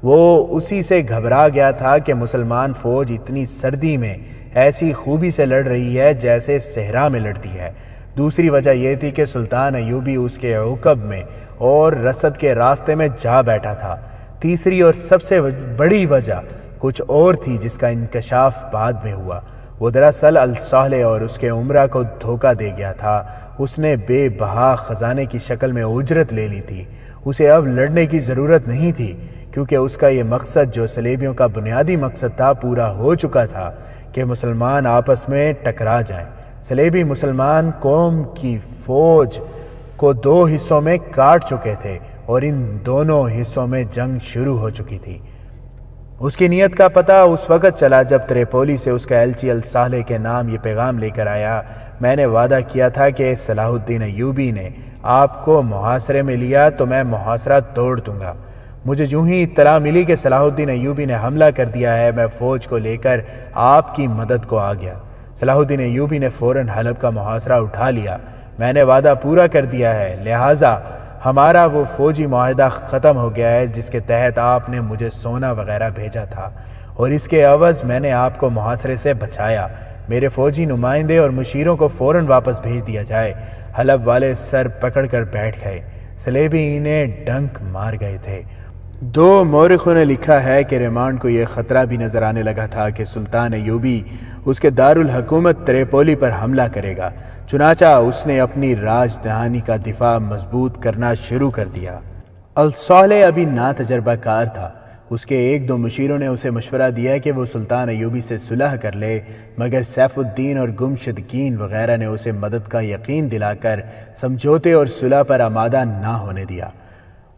وہ اسی سے گھبرا گیا تھا کہ مسلمان فوج اتنی سردی میں ایسی خوبی سے لڑ رہی ہے جیسے صحرا میں لڑتی ہے۔ دوسری وجہ یہ تھی کہ سلطان ایوبی اس کے عقب میں اور رسد کے راستے میں جا بیٹھا تھا۔ تیسری اور سب سے بڑی وجہ کچھ اور تھی جس کا انکشاف بعد میں ہوا۔ وہ دراصل الصالح اور اس کے عمرہ کو دھوکہ دے گیا تھا۔ اس نے بے بہا خزانے کی شکل میں اجرت لے لی تھی۔ اسے اب لڑنے کی ضرورت نہیں تھی کیونکہ اس کا یہ مقصد جو صلیبیوں کا بنیادی مقصد تھا پورا ہو چکا تھا کہ مسلمان آپس میں ٹکرا جائیں۔ صلیبی مسلمان قوم کی فوج کو 2 حصوں میں کاٹ چکے تھے اور ان دونوں حصوں میں جنگ شروع ہو چکی تھی۔ اس کی نیت کا پتہ اس وقت چلا جب تریپولی سے اس کا ایلچی الصالح کے نام یہ پیغام لے کر آیا، میں نے وعدہ کیا تھا کہ صلاح الدین ایوبی نے آپ کو محاصرے میں لیا تو میں محاصرہ توڑ دوں گا۔ مجھے یوں ہی اطلاع ملی کہ صلاح الدین ایوبی نے حملہ کر دیا ہے، میں فوج کو لے کر آپ کی مدد کو آ گیا۔ صلاح الدین ایوبی نے فوراً حلب کا محاصرہ اٹھا لیا۔ میں نے وعدہ پورا کر دیا ہے، لہٰذا ہمارا وہ فوجی معاہدہ ختم ہو گیا ہے جس کے تحت آپ نے مجھے سونا وغیرہ بھیجا تھا، اور اس کے عوض میں نے آپ کو محاصرے سے بچایا۔ میرے فوجی نمائندے اور مشیروں کو فوراً واپس بھیج دیا جائے۔ حلب والے سر پکڑ کر بیٹھ گئے۔ صلیبی انہیں ڈنک مار گئے تھے۔ دو مورخوں نے لکھا ہے کہ ریمانڈ کو یہ خطرہ بھی نظر آنے لگا تھا کہ سلطان ایوبی اس کے دارالحکومت تریپولی پر حملہ کرے گا، چنانچہ اس نے اپنی راجدھانی کا دفاع مضبوط کرنا شروع کر دیا۔ الصالح ابھی ناتجربہ کار تھا۔ اس کے ایک دو مشیروں نے اسے مشورہ دیا کہ وہ سلطان ایوبی سے صلح کر لے، مگر سیف الدین اور گمشدگین وغیرہ نے اسے مدد کا یقین دلا کر سمجھوتے اور صلح پر آمادہ نہ ہونے دیا۔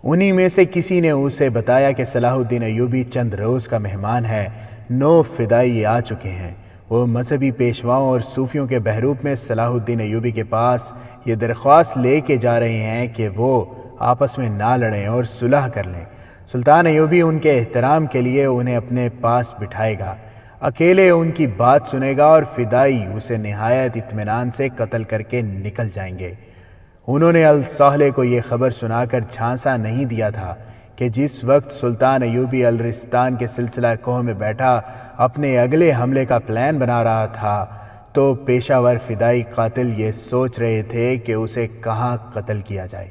انہی میں سے کسی نے اسے بتایا کہ صلاح الدین ایوبی چند روز کا مہمان ہے، 9 فدائی آ چکے ہیں۔ وہ مذہبی پیشواؤں اور صوفیوں کے بحروپ میں صلاح الدین ایوبی کے پاس یہ درخواست لے کے جا رہے ہیں کہ وہ آپس میں نہ لڑیں اور صلح کر لیں۔ سلطان ایوبی ان کے احترام کے لیے انہیں اپنے پاس بٹھائے گا، اکیلے ان کی بات سنے گا اور فدائی اسے نہایت اطمینان سے قتل کر کے نکل جائیں گے۔ انہوں نے الصالح کو یہ خبر سنا کر جھانسا نہیں دیا تھا کہ جس وقت سلطان ایوبی الرستان کے سلسلہ کوہ میں بیٹھا اپنے اگلے حملے کا پلان بنا رہا تھا تو پیشہ ور فدائی قاتل یہ سوچ رہے تھے کہ اسے کہاں قتل کیا جائے۔